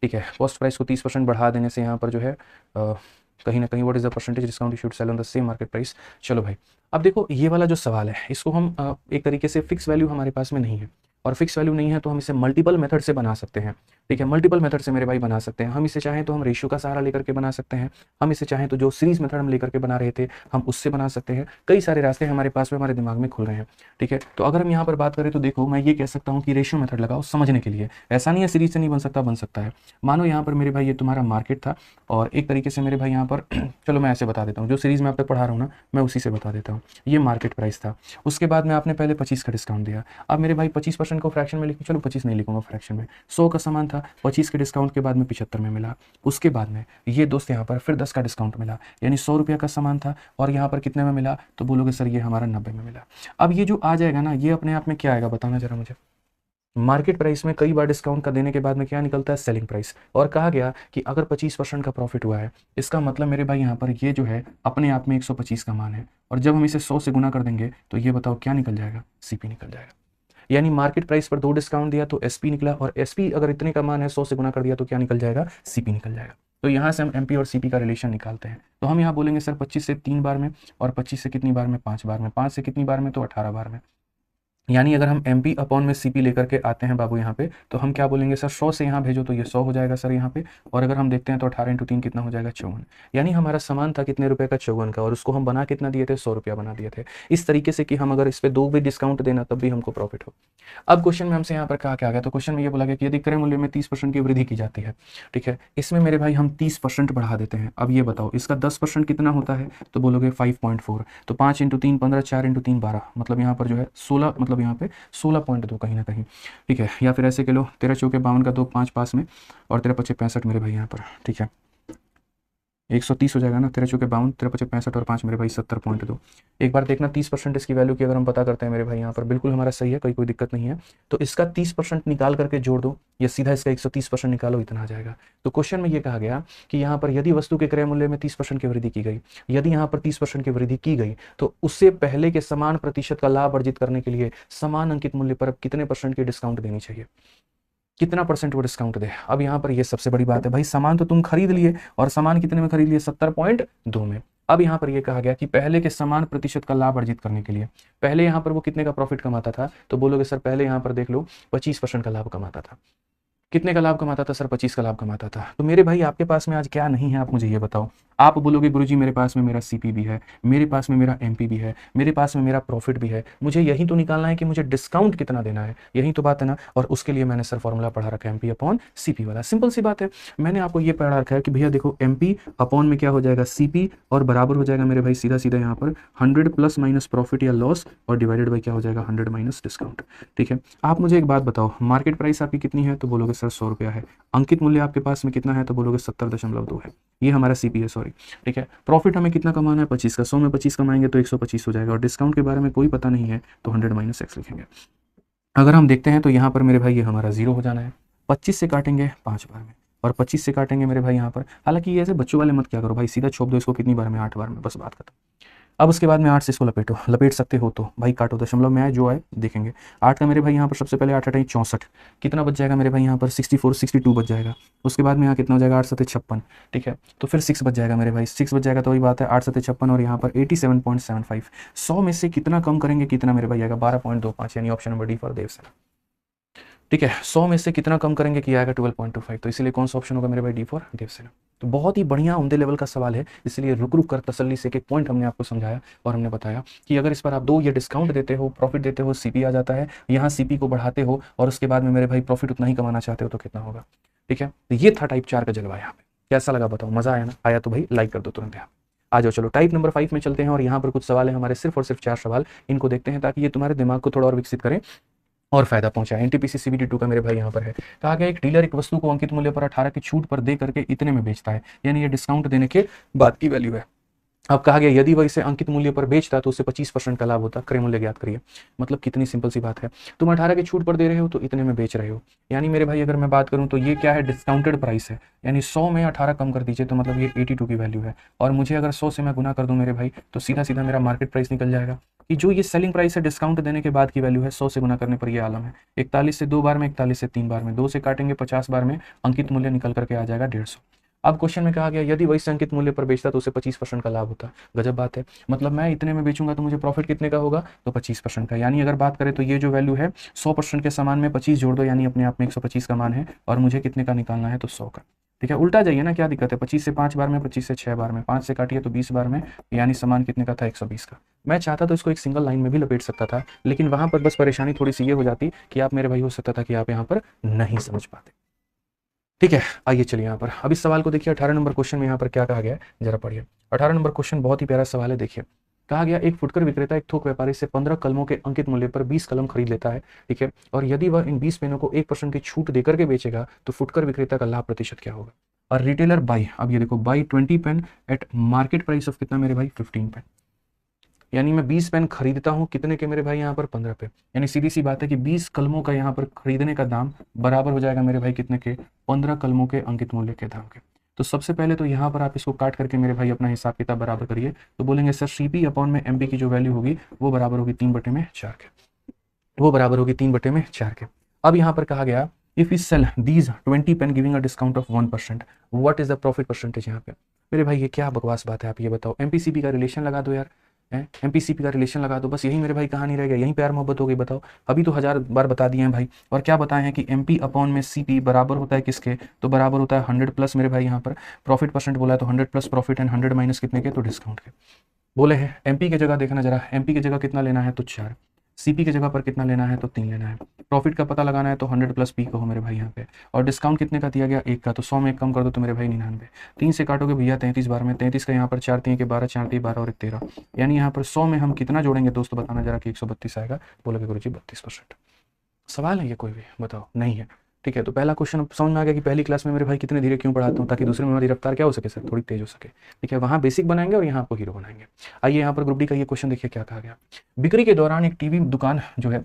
ठीक है, कॉस्ट प्राइस को 30% बढ़ा देने से यहाँ पर जो है कहीं ना कहीं what is the percentage discount you should sell on the same market price. चलो भाई, अब देखो ये वाला जो सवाल है इसको हम एक तरीके से फिक्स वैल्यू हमारे पास में नहीं है, और फिक्स वैल्यू नहीं है तो हम इसे मल्टीपल मेथड से बना सकते हैं, ठीक है। मल्टीपल मेथड से मेरे भाई बना सकते हैं, हम इसे चाहें तो हम रेशियो का सहारा लेकर के बना सकते हैं, हम इसे चाहें तो जो सीरीज मेथड हम लेकर के बना रहे थे हम उससे बना सकते हैं। कई सारे रास्ते हमारे पास में हमारे दिमाग में खुल रहे हैं, ठीक है। तो अगर हम यहाँ पर बात करें तो देखो मैं ये कह सकता हूँ कि रेशियो मेथड लगाओ समझने के लिए, ऐसा नहीं है सीरीज से नहीं बन सकता, बन सकता है। मानो यहाँ पर मेरे भाई ये तुम्हारा मार्केट था, और एक तरीके से मेरे भाई यहाँ पर चलो मैं ऐसे बता देता हूँ, जो सीरीज में आप तक पढ़ा रहा हूँ ना मैं उसी से बता देता हूँ। ये मार्केट प्राइस था, उसके बाद में आपने पहले 25 का डिस्काउंट दिया। अब मेरे भाई 25% को फ्रैक्शन में लिखूँ, चलो 25 नहीं लिखूंगा फ्रैक्शन में, 100 का सामान था, 25 के डिस्काउंट के बाद में 75 में मिला। उसके बाद में ये दोस्त यहाँ पर फिर 10 का डिस्काउंट मिला, यानी 100 रुपये का सामान था और यहाँ पर कितने में मिला, तो बोलोगे सर ये हमारा 90 में मिला। अब ये जो आ जाएगा ना ये अपने आप में क्या आएगा बताना जरा मुझे। मार्केट प्राइस में कई बार डिस्काउंट का देने के बाद में क्या निकलता है, सेलिंग प्राइस। और कहा गया कि अगर 25% का प्रॉफिट हुआ है, इसका मतलब मेरे भाई यहाँ पर ये जो है अपने आप में 125 का मान है, और जब हम इसे 100 से गुना कर देंगे तो ये बताओ क्या निकल जाएगा, सीपी निकल जाएगा। यानी मार्केट प्राइस पर 2 डिस्काउंट दिया तो एसपी निकला, और एसपी अगर इतने का मान है 100 से गुना कर दिया तो क्या निकल जाएगा, सीपी निकल जाएगा। तो यहाँ से हम एमपी और सीपी का रिलेशन निकालते हैं। तो हम यहाँ बोलेंगे सर 25 से 3 बार में, और 25 से कितनी बार में, 5 बार में, 5 से कितनी बार में, तो 18 बार में। यानी अगर हम एम पी अपॉन में सी पी लेकर के आते हैं बाबू यहाँ पे, तो हम क्या बोलेंगे सर 100 से यहाँ भेजो तो ये 100 हो जाएगा सर यहाँ पे, और अगर हम देखते हैं तो 18 × 3 कितना हो जाएगा, 54। यानी हमारा सामान था कितने रुपए का, 54 का, और उसको हम बना कितना दिए थे, 100 रुपया बना दिए थे। इस तरीके से कि हम अगर इस पर 2 भी डिस्काउंट देना तब भी हमको प्रॉफिट हो। अब क्वेश्चन में हमसे यहाँ पर कहा क्या गया, तो क्वेश्चन में ये बोला गया कि यदि क्रय मूल्य में 30% की वृद्धि की जाती है, ठीक है, इसमें मेरे भाई हम 30% बढ़ा देते हैं। अब ये बताओ इसका 10% कितना होता है, तो बोलोगे 5.4, तो 5 × 3 15, 4 × 3 12, मतलब यहाँ पर जो है 16, मतलब यहाँ पे 16.2 कहीं ना कहीं, ठीक है। या फिर ऐसे के लो 13 चौके 52 का 2 5 पास में, और 13 पचे 65 मेरे भाई यहाँ पर, ठीक है, 130 हो जाएगा ना, 13 चौके 52, 13 पचे 65 और 5 मेरे भाई 70.2। एक बार देखना 30% इसकी वैल्यू की अगर हम पता करते हैं मेरे भाई यहाँ पर बिल्कुल हमारा सही है, कोई दिक्कत नहीं है। तो इसका 30% निकाल करके जोड़ दो, या सीधा इसका 130% निकालो, इतना आ जाएगा। तो क्वेश्चन में ये कहा गया कि यहाँ पर यदि वस्तु के क्रय मूल्य में 30% की वृद्धि की गई, यदि यहाँ पर 30% की वृद्धि की गई, तो उससे पहले के समान प्रतिशत का लाभ अर्जित करने के लिए समान अंकित मूल्य पर कितने % की डिस्काउंट देनी चाहिए, कितना % वो डिस्काउंट दे। अब यहाँ पर ये सबसे बड़ी बात है भाई, सामान तो तुम खरीद लिए, और सामान कितने में खरीद लिए, 70.2 में। अब यहाँ पर ये कहा गया कि पहले के समान प्रतिशत का लाभ अर्जित करने के लिए, पहले यहाँ पर वो कितने का प्रॉफिट कमाता था, तो बोलोगे सर पहले यहाँ पर देख लो 25% का लाभ कमाता था। कितने का लाभ कमाता था सर, 25 का लाभ कमाता था। तो मेरे भाई आपके पास में आज क्या नहीं है, आप मुझे ये बताओ। आप बोलोगे गुरुजी मेरे पास में मेरा सीपी भी है, मेरे पास में मेरा एमपी भी है, मेरे पास में मेरा प्रॉफिट भी है, मुझे यही तो निकालना है कि मुझे डिस्काउंट कितना देना है, यही तो बात है ना। और उसके लिए मैंने सर फॉर्मूला पढ़ा रखा है एमपी अपॉन सीपी वाला, सिंपल सी बात है। मैंने आपको ये पढ़ा रखा है कि भैया देखो एमपी अपॉन में क्या हो जाएगा, सीपी, और बराबर हो जाएगा मेरे भाई सीधा सीधा यहाँ पर 100 प्लस माइनस प्रॉफिट या लॉस, और डिवाइडेड बाई क्या हो जाएगा, 100 माइनस डिस्काउंट, ठीक है। आप मुझे एक बात बताओ, मार्केट प्राइस आपकी कितनी है, तो बोलोगे सर 100 रुपया है। अंकित मूल्य आपके पास में कितना है, तो बोलोगे 70.2 है, ये हमारा सीपी है, सॉरी, ठीक है। प्रॉफिट हमें कितना कमाना है, 25 का, 100 में 25 कमाएंगे तो 125 हो जाएगा, और डिस्काउंट के बारे में कोई पता नहीं है तो 100 माइनस एक्स लिखेंगे। अगर हम देखते हैं तो यहाँ पर मेरे भाई ये हमारा 0 हो जाना है, 25 से काटेंगे 5 बार में, और 25 से काटेंगे मेरे भाई यहाँ पर, हालांकि ये ऐसे बच्चों वाले मत क्या करो भाई, सीधा छोप दो इसको कितनी बार में, 8 बार में, बस बात खत्म। अब उसके बाद में 8 से इसको लपेटो, लपेट सकते हो तो भाई काटो, दशमलव में आए जो आए देखेंगे। 8 का मेरे भाई यहाँ पर सबसे पहले 8 8 64, कितना बच जाएगा मेरे भाई यहाँ पर 64 62 बच जाएगा। उसके बाद में यहाँ कितना हो जाएगा 8 7 56, ठीक है। तो फिर 6 बच जाएगा मेरे भाई, 6 बच जाएगा तो वही बात है 8 7 56 और यहाँ पर 87.75। 100 में से कितना कम करेंगे, कितना मेरे भाई आएगा 12.25, यानी option number D for Devsena, ठीक है। 100 में से कितना कम करेंगे कि आएगा 12.25, तो इसीलिए कौन सा ऑप्शन होगा मेरे भाई डी फॉर देवसेना। तो बहुत ही बढ़िया उम्दे लेवल का सवाल है, इसलिए रुक रुक कर तसल्ली से एक पॉइंट हमने आपको समझाया और हमने बताया कि अगर इस पर आप 2 ये डिस्काउंट देते हो, प्रॉफिट देते हो, सीपी आ जाता है, यहाँ सीपी को बढ़ाते हो और उसके बाद में मेरे भाई प्रॉफिट उतना ही कमाना चाहते हो तो कितना होगा, ठीक है। तो ये था टाइप 4 का जलवा। यहाँ पे कैसा लगा बताओ, मजा आया ना? आया तो भाई लाइक कर दो तुरंत। यहाँ आ जाओ, चलो टाइप नंबर 5 में चलते हैं और यहाँ पर कुछ सवाल है हमारे, सिर्फ और सिर्फ 4 सवाल, इनको देखते हैं ताकि ये तुम्हारे दिमाग को थोड़ा और विकसित करें और फायदा पहुंचाए। एनटीपीसी सीबीटी 2 का मेरे भाई यहाँ पर है, कहा गया एक डीलर एक वस्तु को अंकित मूल्य पर 18 की छूट पर दे करके इतने में बेचता है, यानी ये डिस्काउंट देने के बाद की वैल्यू है। अब कहा गया यदि वह इसे अंकित मूल्य पर बेचता तो उसे 25% का लाभ होता, क्रय मूल्य ज्ञात करिए। मतलब कितनी सिंपल सी बात है, तुम 18 की छूट पर दे रहे हो तो इतने में बेच रहे हो, यानी मेरे भाई अगर मैं बात करूं तो ये क्या है, डिस्काउंटेड प्राइस है, यानी 100 में 18 कम कर दीजिए तो मतलब ये 82 की वैल्यू है। और मुझे अगर 100 से मैं गुना कर दूं मेरे भाई तो सीधा सीधा मेरा मार्केट प्राइस निकल जाएगा कि जो ये सेलिंग प्राइस है डिस्काउंट देने के बाद की वैल्यू है, 100 से गुना करने पर ये आलम है। 41 से 2 बार में, 41 से 3 बार में, 2 से काटेंगे 50 बार में, अंकित मूल्य निकल करके आ जाएगा 150। अब क्वेश्चन में कहा गया यदि वही संकित मूल्य पर बेचता तो उसे 25% का लाभ होता। गजब बात है, मतलब मैं इतने में बेचूंगा तो मुझे प्रॉफिट कितने का होगा, तो 25% का। यानी अगर बात करें तो ये जो वैल्यू है 100% के सामान में 25 जोड़ दो, यानी अपने आप में 125 का मान है और मुझे कितने का निकालना है, तो 100 का, ठीक है। उल्टा जाइए ना, क्या दिक्कत है, 25 से 5 बार में, 25 से 6 बार में, 5 से काटिए तो 20 बार में, यानी सामान कितने का था, 120 का। मैं चाहता तो इसको एक सिंगल लाइन में भी लपेट सकता था, लेकिन वहां पर बस परेशानी थोड़ी सी ये हो जाती कि आप मेरे भाई, हो सकता था कि आप यहाँ पर नहीं समझ पाते, ठीक है। आइए चलिए यहाँ पर अब इस सवाल को देखिए, 18 नंबर क्वेश्चन में यहाँ पर क्या कहा गया है जरा पढ़िए। 18 नंबर क्वेश्चन बहुत ही प्यारा सवाल है, देखिए। कहा गया एक फुटकर विक्रेता एक थोक व्यापारी से 15 कलमों के अंकित मूल्य पर 20 कलम खरीद लेता है, ठीक है। और यदि वह इन 20 पेनों को 1% की छूट देकर के बेचेगा तो फुटकर विक्रेता का लाभ प्रतिशत क्या होगा। और रिटेलर बाई, अब ये देखो, by 20 pen eight market price of कितना मेरे भाई, 15 पेन, यानी मैं 20 पेन खरीदता हूं कितने के मेरे भाई यहाँ पर, 15 पे। यानी सीधी सी बात है कि 20 कलमों का यहाँ पर खरीदने का दाम बराबर हो जाएगा मेरे भाई कितने के, 15 कलमों के अंकित मूल्य के दाम के। तो सबसे पहले तो यहाँ पर आप इसको काट करके मेरे भाई अपना हिसाब किताब बराबर करिए, तो बोलेंगे सर सीपी अपॉन में एमपी की जो वैल्यू होगी वो बराबर होगी 3/4 के, वो बराबर होगी 3/4 के। अब यहाँ पर कहा गया if you sell these 20 pen giving a discount of 1%, what is the profit percentage. यहाँ पे मेरे भाई ये क्या बकवास बात है, आप ये बताओ। एमपीसीपी का रिलेशन लगा दो यार, एमपीसीपी का रिलेशन लगा दो, बस यही मेरे भाई कहानी रह गया, यही प्यार मोहब्बत हो गई। बताओ, अभी तो 1000 बार बता दिए हैं भाई, और क्या बताए हैं कि एमपी अपॉन में सीपी बराबर होता है किसके, तो बराबर होता है 100 प्लस मेरे भाई यहाँ पर प्रॉफिट परसेंट बोला है तो 100 प्लस प्रॉफिट एंड 100 माइनस कितने के, तो डिस्काउंट के बोले हैं। एमपी की जगह देखना जरा, एमपी की जगह कितना लेना है, तो 4, सीपी की जगह पर कितना लेना है, तो 3 लेना है। प्रॉफिट का पता लगाना है तो 100 प्लस पी कहो मेरे भाई यहाँ पे, और डिस्काउंट कितने का दिया गया, 1 का, तो 100 में 1 कम कर दो तो मेरे भाई 99। 3 से काटोगे भैया 33 बार में, 33 का यहाँ पर 4 3 के 12, 4 3 12 और 1 13, यानी यहाँ पर 100 में हम कितना जोड़ेंगे दोस्तों, बताना जरा कि 132 आएगा। बोलोगे गुरुजी 32%। सवाल है ये कोई भी, बताओ, नहीं है, ठीक है। तो पहला क्वेश्चन समझ में आ गया कि पहली क्लास में मेरे भाई कितने धीरे क्यों पढ़ाता हूँ, ताकि दूसरे में हमारी रफ्तार क्या हो सके सर, थोड़ी तेज हो सके, ठीक है। वहाँ बेसिक बनाएंगे और यहाँ आपको हीरो बनाएंगे। आइए यहाँ पर ग्रुप डी का ये क्वेश्चन देखिए क्या कहा गया। बिक्री के दौरान एक टीवी दुकान जो है,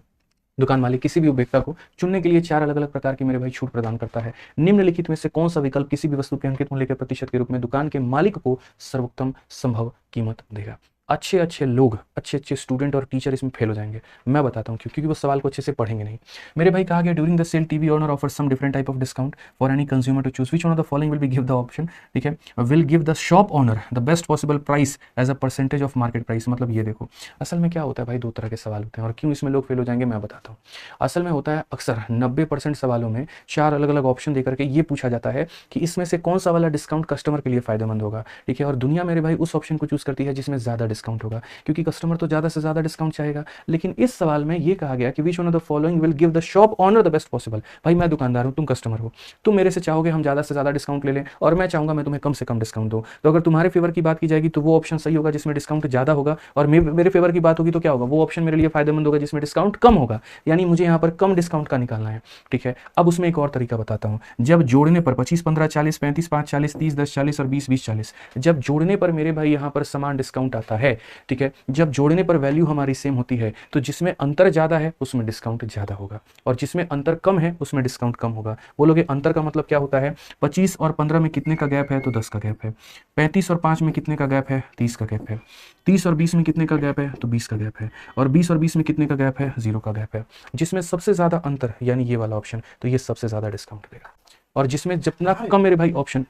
दुकान मालिक किसी भी उपभोक्ता को चुनने के लिए 4 अलग अलग प्रकार की मेरे भाई छूट प्रदान करता है। निम्नलिखित में से कौन सा विकल्प किसी भी वस्तु के अंकित मूल्य के प्रतिशत के रूप में दुकान के मालिक को सर्वोत्तम संभव कीमत देगा। अच्छे अच्छे लोग, अच्छे अच्छे स्टूडेंट और टीचर इसमें फेल हो जाएंगे, मैं बताता हूँ क्यों, क्योंकि वो सवाल को अच्छे से पढ़ेंगे नहीं। मेरे भाई कहा गया during the sale TV owner offer some different type of discount for any consumer to choose which one of the following will be give the option, ठीक है। Will give the shop owner the best possible price as a percentage of market price. मतलब ये देखो, असल में क्या होता है भाई, 2 तरह के सवाल होते हैं, और क्यों इसमें लोग फेल हो जाएंगे मैं बताता हूँ। असल में होता है अक्सर 90% सवालों में 4 अलग अलग ऑप्शन देकर के ये पूछा जाता है कि इसमें से कौन सा वाला डिस्काउंट कस्टमर के लिए फायदेमंद होगा, ठीक है। और दुनिया मेरे भाई उस ऑप्शन को चूज करती है जिसमें ज्यादा डिस्काउंट होगा, क्योंकि कस्टमर तो ज्यादा से ज्यादा डिस्काउंट चाहेगा। लेकिन इस सवाल में ये कहा गया कि विच one of the following will give the shop owner the best possible. भाई मैं दुकानदार हूं, तुम कस्टमर हो, तुम मेरे से चाहोगे हम ज्यादा से ज्यादा डिस्काउंट ले लें, और मैं चाहूंगा मैं तुम्हें कम से कम डिस्काउंट दूं। तो अगर तुम्हारे फेवर की बात की जाएगी तो वो ऑप्शन सही होगा जिसमें डिस्काउंट ज्यादा होगा, और मेरे फेवर की बात होगी तो क्या होगा, वो ऑप्शन मेरे लिए फायदेमंद होगा जिसमें डिस्काउंट कम होगा। यानी मुझे यहाँ पर कम डिस्काउंट का निकालना है, ठीक है। अब उसमें एक और तरीका बताता हूँ। जब जोड़ने पर 25 15 40 35 5 40 30 10 40 और 20 20 40, जब जोड़ने पर मेरे भाई यहाँ पर समान डिस्काउंट आता है, ठीक है, जब जोड़ने पर वैल्यू हमारी सेम होती है तो जिसमें अंतर ज़्यादा है उसमें डिस्काउंट ज़्यादा होगा और जिसमें अंतर कम है उसमें डिस्काउंट कम होगा। बोलोगे अंतर का मतलब क्या होता है, 25 और 15 में कितने का गैप है, तो 10 का गैप है। 35 और 5 में कितने का गैप है, 30 का गैप है। 30 और 20 में कितने का गैप है, तो 20 का गैप है। और 20 और 20 में कितने का गैप है, 0 का गैप है। जिसमें सबसे ज़्यादा अंतर यानी ये वाला ऑप्शन, तो ये सबसे ज़्यादा डिस्काउंट देगा। और जिसमें जितना कम मेरे भाई ऑप्शन,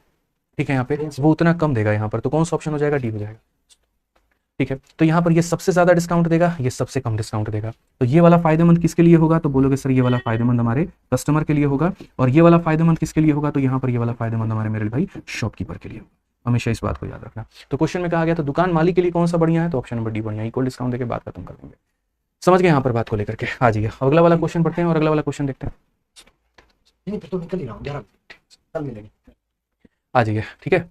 ठीक है, यहाँ पे वो उतना कम देगा यहाँ पर, तो कौन सा ऑप्शन हो जाएगा, डी हो जाएगा। ठीक है, तो यहाँ पर ये सबसे ज्यादा डिस्काउंट देगा, ये सबसे कम डिस्काउंट देगा। तो ये वाला फायदेमंद किसके लिए होगा, तो बोलोगे सर ये वाला फायदेमंद हमारे कस्टमर के लिए होगा। और ये वाला फायदेमंद किसके लिए होगा, तो यहाँ पर ये वाला फायदेमंद हमारे मेरे भाई शॉपकीपर के लिए होगा। हमेशा इस बात को याद रखना। तो क्वेश्चन में कहा गया तो दुकान मालिक के लिए कौन सा बढ़िया है, तो ऑप्शन नंबर डी बढ़िया, इक्वल डिस्काउंट देके बात खत्म कर देंगे। समझ गए यहाँ पर बात को लेकर के, आ जाइए अगला वाला क्वेश्चन पढ़ते हैं और अगला वाला क्वेश्चन देखते हैं। आ जाइए, ठीक है।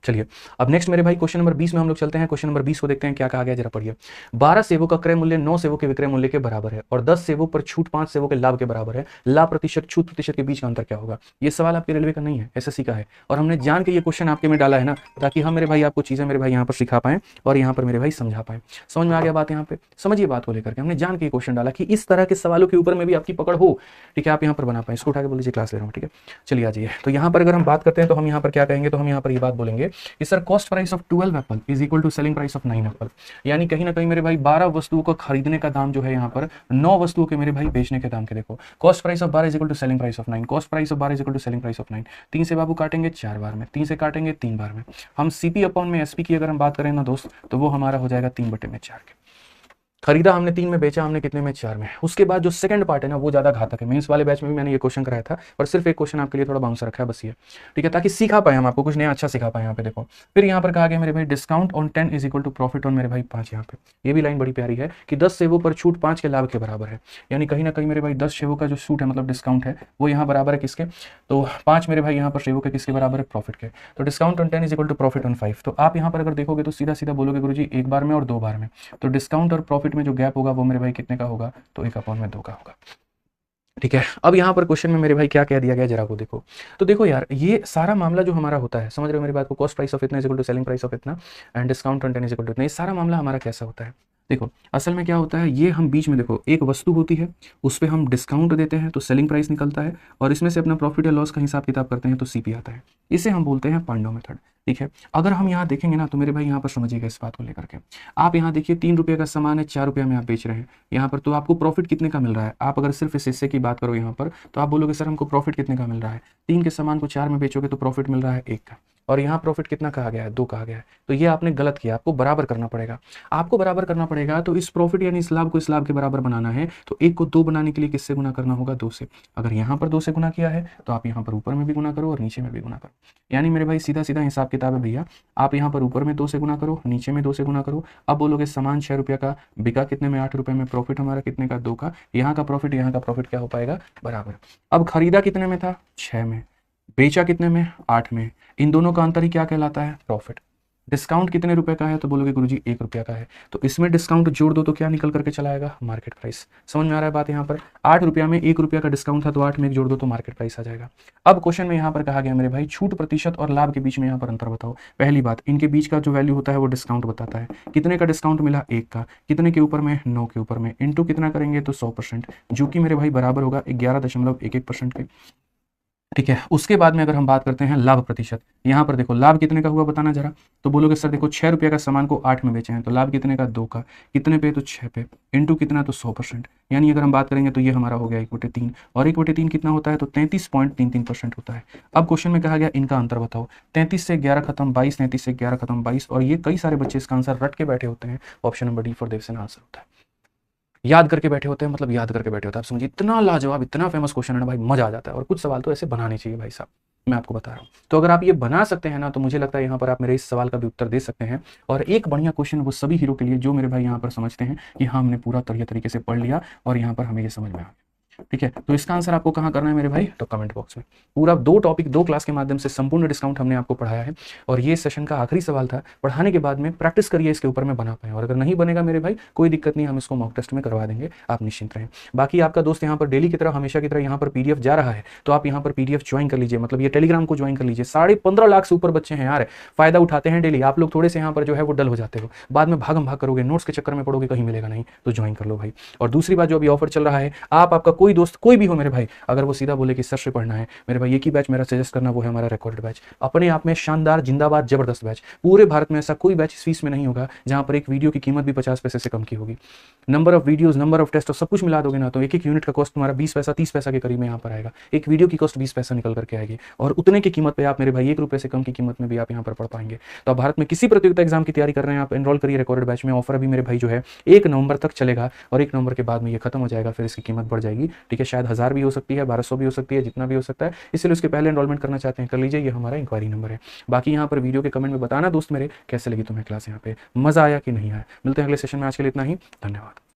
चलिए अब नेक्स्ट मेरे भाई क्वेश्चन नंबर 20 में हम लोग चलते हैं। क्वेश्चन नंबर 20 को देखते हैं क्या कहा गया, जरा पढ़िए। 12 सेवों का क्रय मूल्य 9 सेवों के विक्रय मूल्य के बराबर है और 10 सेवों पर छूट 5 सेवों के लाभ के बराबर है। लाभ प्रतिशत छूट प्रतिशत के बीच का अंतर क्या होगा। ये सवाल आपके रेलवे का नहीं है, एसएससी का है और हमने जान के ये क्वेश्चन आपके में डाला है ना, ताकि हम मेरे भाई आपको चीजें मेरे भाई यहाँ पर सिखा पाएं और यहाँ पर मेरे भाई समझा पाएं। समझ में आ गया बात, यहाँ पे समझिए बात को लेकर के हमने जान के ये क्वेश्चन डाला कि इस तरह के सवालों के ऊपर में भी आपकी पकड़ हो, ठीक है, आप यहाँ पर बना पाए। इसको उठा के बोल लीजिए क्लास ले रहा हूँ, ठीक है। चलिए आ जाइए, तो यहाँ पर अगर हम बात करते हैं तो हम यहाँ पर क्या कहेंगे, तो हम यहाँ पर ये बात बोलेंगे कि sir cost price of 12 apple is equal to selling price of 9 apple. यानी कहीं ना कहीं मेरे भाई 12 वस्तुओं को खरीदने का दाम जो है यहाँ पर 9 वस्तुओं के मेरे भाई बेचने के दाम के। देखो cost price of 12 is equal to selling price of 9, cost price of 12 is equal to selling price of 9। 3 से बाबू काटेंगे 4 बार में, 3 से काटेंगे 3 बार में। हम सीपी अपॉन में एसपी की अगर हम बात करें ना दोस्त, तो वो हमारा हो जाएगा 3/4 के। खरीदा हमने 3 में, बेचा हमने कितने में, 4 में। उसके बाद जो सेकंड पार्ट है ना वो ज्यादा घातक है। मेंस वाले बैच में भी मैंने ये क्वेश्चन कराया था, पर सिर्फ एक क्वेश्चन आपके लिए थोड़ा बाउंस रखा है बस ये, ठीक है, ताकि सिखा पाए हम, आपको कुछ नया अच्छा सिखा पाए। यहाँ पे देखो फिर यहाँ पर कहा गया मेरे भाई discount on 10 is equal to profit on मेरे भाई 5। यहाँ पे ये भी लाइन बड़ी प्यारी है कि 10 सेवों पर छूट 5 के लाभ के बराबर है। यानी कहीं ना कहीं मेरे भाई 10 सेवों का जो छूट है मतलब डिस्काउंट है वो यहाँ बराबर है किसके, तो 5 मेरे भाई यहाँ पर सेवों के किसके बराबर है, प्रॉफिट के। तो discount on 10 is equal to profit on 5। तो आप यहाँ पर अगर देखोगे तो सीधा सीधा बोलोगे गुरुजी एक बार में और 2 बार में, तो डिस्काउंट और प्रॉफिट में जो गैप होगा वो मेरे भाई कितने का होगा, तो 1/2 का होगा, ठीक है। अब यहाँ पर क्वेश्चन में मेरे भाई क्या कह दिया गया जरा को देखो। तो देखो यार ये सारा मामला जो हमारा होता है, समझ रहे हो मेरी बात को, कॉस्ट प्राइस ऑफ इतना is equal to selling price of इतना and discount on 10 is equal to इतना, ये सारा मामला हमारा कैसा होता है। देखो असल में क्या होता है, ये हम बीच में देखो एक वस्तु होती है, उस पर हम डिस्काउंट देते हैं तो सेलिंग प्राइस निकलता है और इसमें से अपना प्रॉफिट या लॉस का हिसाब किताब करते हैं तो सीपी आता है। इसे हम बोलते हैं पांडव मेथड, ठीक है। अगर हम यहाँ देखेंगे ना तो मेरे भाई यहाँ पर समझिएगा इस बात को लेकर के, आप यहाँ देखिए 3 रुपये का सामान है, 4 रुपये में आप बेच रहे हैं यहाँ पर, तो आपको प्रॉफिट कितने का मिल रहा है। आप अगर सिर्फ इस हिस्से की बात करो यहाँ पर तो आप बोलोगे सर हमको प्रॉफिट कितने का मिल रहा है, 3 के सामान को 4 में बेचोगे तो प्रॉफिट मिल रहा है 1 का, और यहाँ प्रॉफिट कितना कहा गया है, 2 कहा गया है। तो ये आपने गलत किया, आपको बराबर करना पड़ेगा, आपको बराबर करना पड़ेगा। तो इस प्रॉफिट यानी इस लाभ को इस लाभ के बराबर बनाना है तो 1 को 2 बनाने के लिए किससे गुना करना होगा, 2 से। अगर यहाँ पर 2 से गुना किया है तो आप यहाँ पर ऊपर में भी गुना करो और नीचे में भी गुना करो। यानी मेरे भाई सीधा सीधा हिसाब किताब है भैया, आप यहाँ पर ऊपर में 2 से गुना करो, नीचे में 2 से गुना करो। अब बोलोगे सामान 6 रुपये का बिका कितने में, 8 रुपये में, प्रॉफिट हमारा कितने का, 2 का। यहाँ का प्रॉफिट यहाँ का प्रॉफिट क्या हो पाएगा, बराबर। अब खरीदा कितने में था, 6 में, बेचा कितने में, 8 में। इन दोनों का अंतर ही क्या कहलाता है, प्रॉफिट। डिस्काउंट कितने रुपए का है, तो बोलोगे गुरुजी 1 रुपया का है, तो इसमें डिस्काउंट जोड़ दो तो क्या निकल करके चला आएगा, मार्केट प्राइस। समझ में आ रहा है बात। यहाँ पर 8 रुपया में 1 रुपया का डिस्काउंट था तो 8 में 1 जोड़ दो तो मार्केट प्राइस आ जाएगा। अब क्वेश्चन में यहाँ पर कहा गया मेरे भाई छूट प्रतिशत और लाभ के बीच में यहाँ पर अंतर बताओ। पहली बात, इनके बीच का जो वैल्यू होता है वो डिस्काउंट बताता है। कितने का डिस्काउंट मिला, 1 का। कितने के ऊपर में, 9 के ऊपर में। इंटू कितना करेंगे तो 100%, जो कि मेरे भाई बराबर होगा 11.11% के, ठीक है। उसके बाद में अगर हम बात करते हैं लाभ प्रतिशत, यहाँ पर देखो लाभ कितने का हुआ बताना जरा, तो बोलोगे सर देखो 6 रुपये का सामान को 8 में बेचे हैं तो लाभ कितने का, 2 का। कितने पे, तो 6 पे। इंटू कितना, तो 100%। यानी अगर हम बात करेंगे तो ये हमारा हो गया 1/3 और 1/3 कितना होता है, तो 33.33% होता है। अब क्वेश्चन में कहा गया इनका अंतर बताओ। 33 से 11 खत्म 22, 33 से 11 खत्म 22, और ये कई सारे बच्चे इसका आंसर रट के बैठे होते हैं। Option number D for Devsena answer होता है, याद करके बैठे होते हैं, मतलब याद करके बैठे होते हैं। आप समझिए इतना लाजवाब इतना फेमस क्वेश्चन है ना भाई, मजा आ जाता है। और कुछ सवाल तो ऐसे बनाने चाहिए भाई साहब, मैं आपको बता रहा हूँ। तो अगर आप ये बना सकते हैं ना तो मुझे लगता है यहाँ पर आप मेरे इस सवाल का भी उत्तर दे सकते हैं। और एक बढ़िया क्वेश्चन वो सभी हीरो के लिए जो मेरे भाई यहाँ पर समझते हैं कि हाँ हमने पूरा तरीके से पढ़ लिया और यहाँ पर हमें ये समझ में आ गया। ठीक है, तो इसका आंसर आपको कहाँ करना है मेरे भाई, तो कमेंट बॉक्स में। पूरा 2 टॉपिक 2 क्लास के माध्यम से संपूर्ण डिस्काउंट हमने आपको पढ़ाया है और ये सेशन का आखिरी सवाल था। पढ़ाने के बाद में प्रैक्टिस करिए इसके ऊपर में बना पाए, और अगर नहीं बनेगा मेरे भाई कोई दिक्कत नहीं, हम इसको मॉक टेस्ट में करवा देंगे, आप निश्चिंत रहें। बाकी आपका दोस्त यहाँ पर डेली की तरह हमेशा की तरह यहाँ पर पीडीएफ जा रहा है, तो आप यहाँ पर पीडीएफ ज्वाइन कर लीजिए, मतलब ये टेलीग्राम को ज्वाइन कर लीजिए। 15.5 लाख से ऊपर बच्चे हैं यार, फायदा उठाते हैं डेली। आप लोग थोड़े से यहाँ पर जो है वो डल हो जाते हो, बाद में भागम भाग करोगे, नोट्स के चक्कर में पड़ोगे, कहीं मिलेगा नहीं, तो ज्वाइन कर लो भाई। और दूसरी बात, जो अभी ऑफर चल रहा है, आपका कोई दोस्त कोई भी हो मेरे भाई, अगर वो सीधा बोले कि सर से पढ़ना है मेरे भाई, एक ही बैच मेरा सजेस्ट करना, वो है हमारा रिकॉर्डेड बैच, अपने आप में शानदार, जिंदाबाद, जबरदस्त बैच। पूरे भारत में ऐसा कोई बैच इस फीस में नहीं होगा जहां पर एक वीडियो की कीमत भी 50 पैसे से कम की होगी। Number of videos, number of test, सब कुछ मिला दोगे ना तो एक यूनिट का कॉस्ट तुम्हारा 20 पैसा 30 पैसा के करीब में यहाँ पर आएगा। एक वीडियो की कॉस्ट 20 पैसा निकल करके आएगी, और उतने की कीमत पे आप मेरे भाई 1 रुपये से कम की कीमत में भी आप यहाँ पर पढ़ पाएंगे। तो आप भारत में किसी प्रतियोगिता एग्जाम की तैयारी कर रहे हैं, आप एनरोल करिए रिकॉर्डेड बैच में। ऑफर अभी मेरे भाई जो है 1 नवंबर तक चलेगा, और 1 नवंबर के बाद में ये खत्म हो जाएगा, फिर इसकी कीमत बढ़ जाएगी। ठीक है, शायद 1000 भी हो सकती है, 1200 भी हो सकती है, जितना भी हो सकता है। इसलिए उसके पहले एनरोलमेंट करना चाहते हैं कर लीजिए, ये हमारा इंक्वायरी नंबर है। बाकी यहाँ पर वीडियो के कमेंट में बताना दोस्त मेरे कैसे लगी तुम्हें क्लास, यहाँ पे मजा आया कि नहीं आया। मिलते हैं अगले सेशन में, आज के लिए इतना ही, धन्यवाद।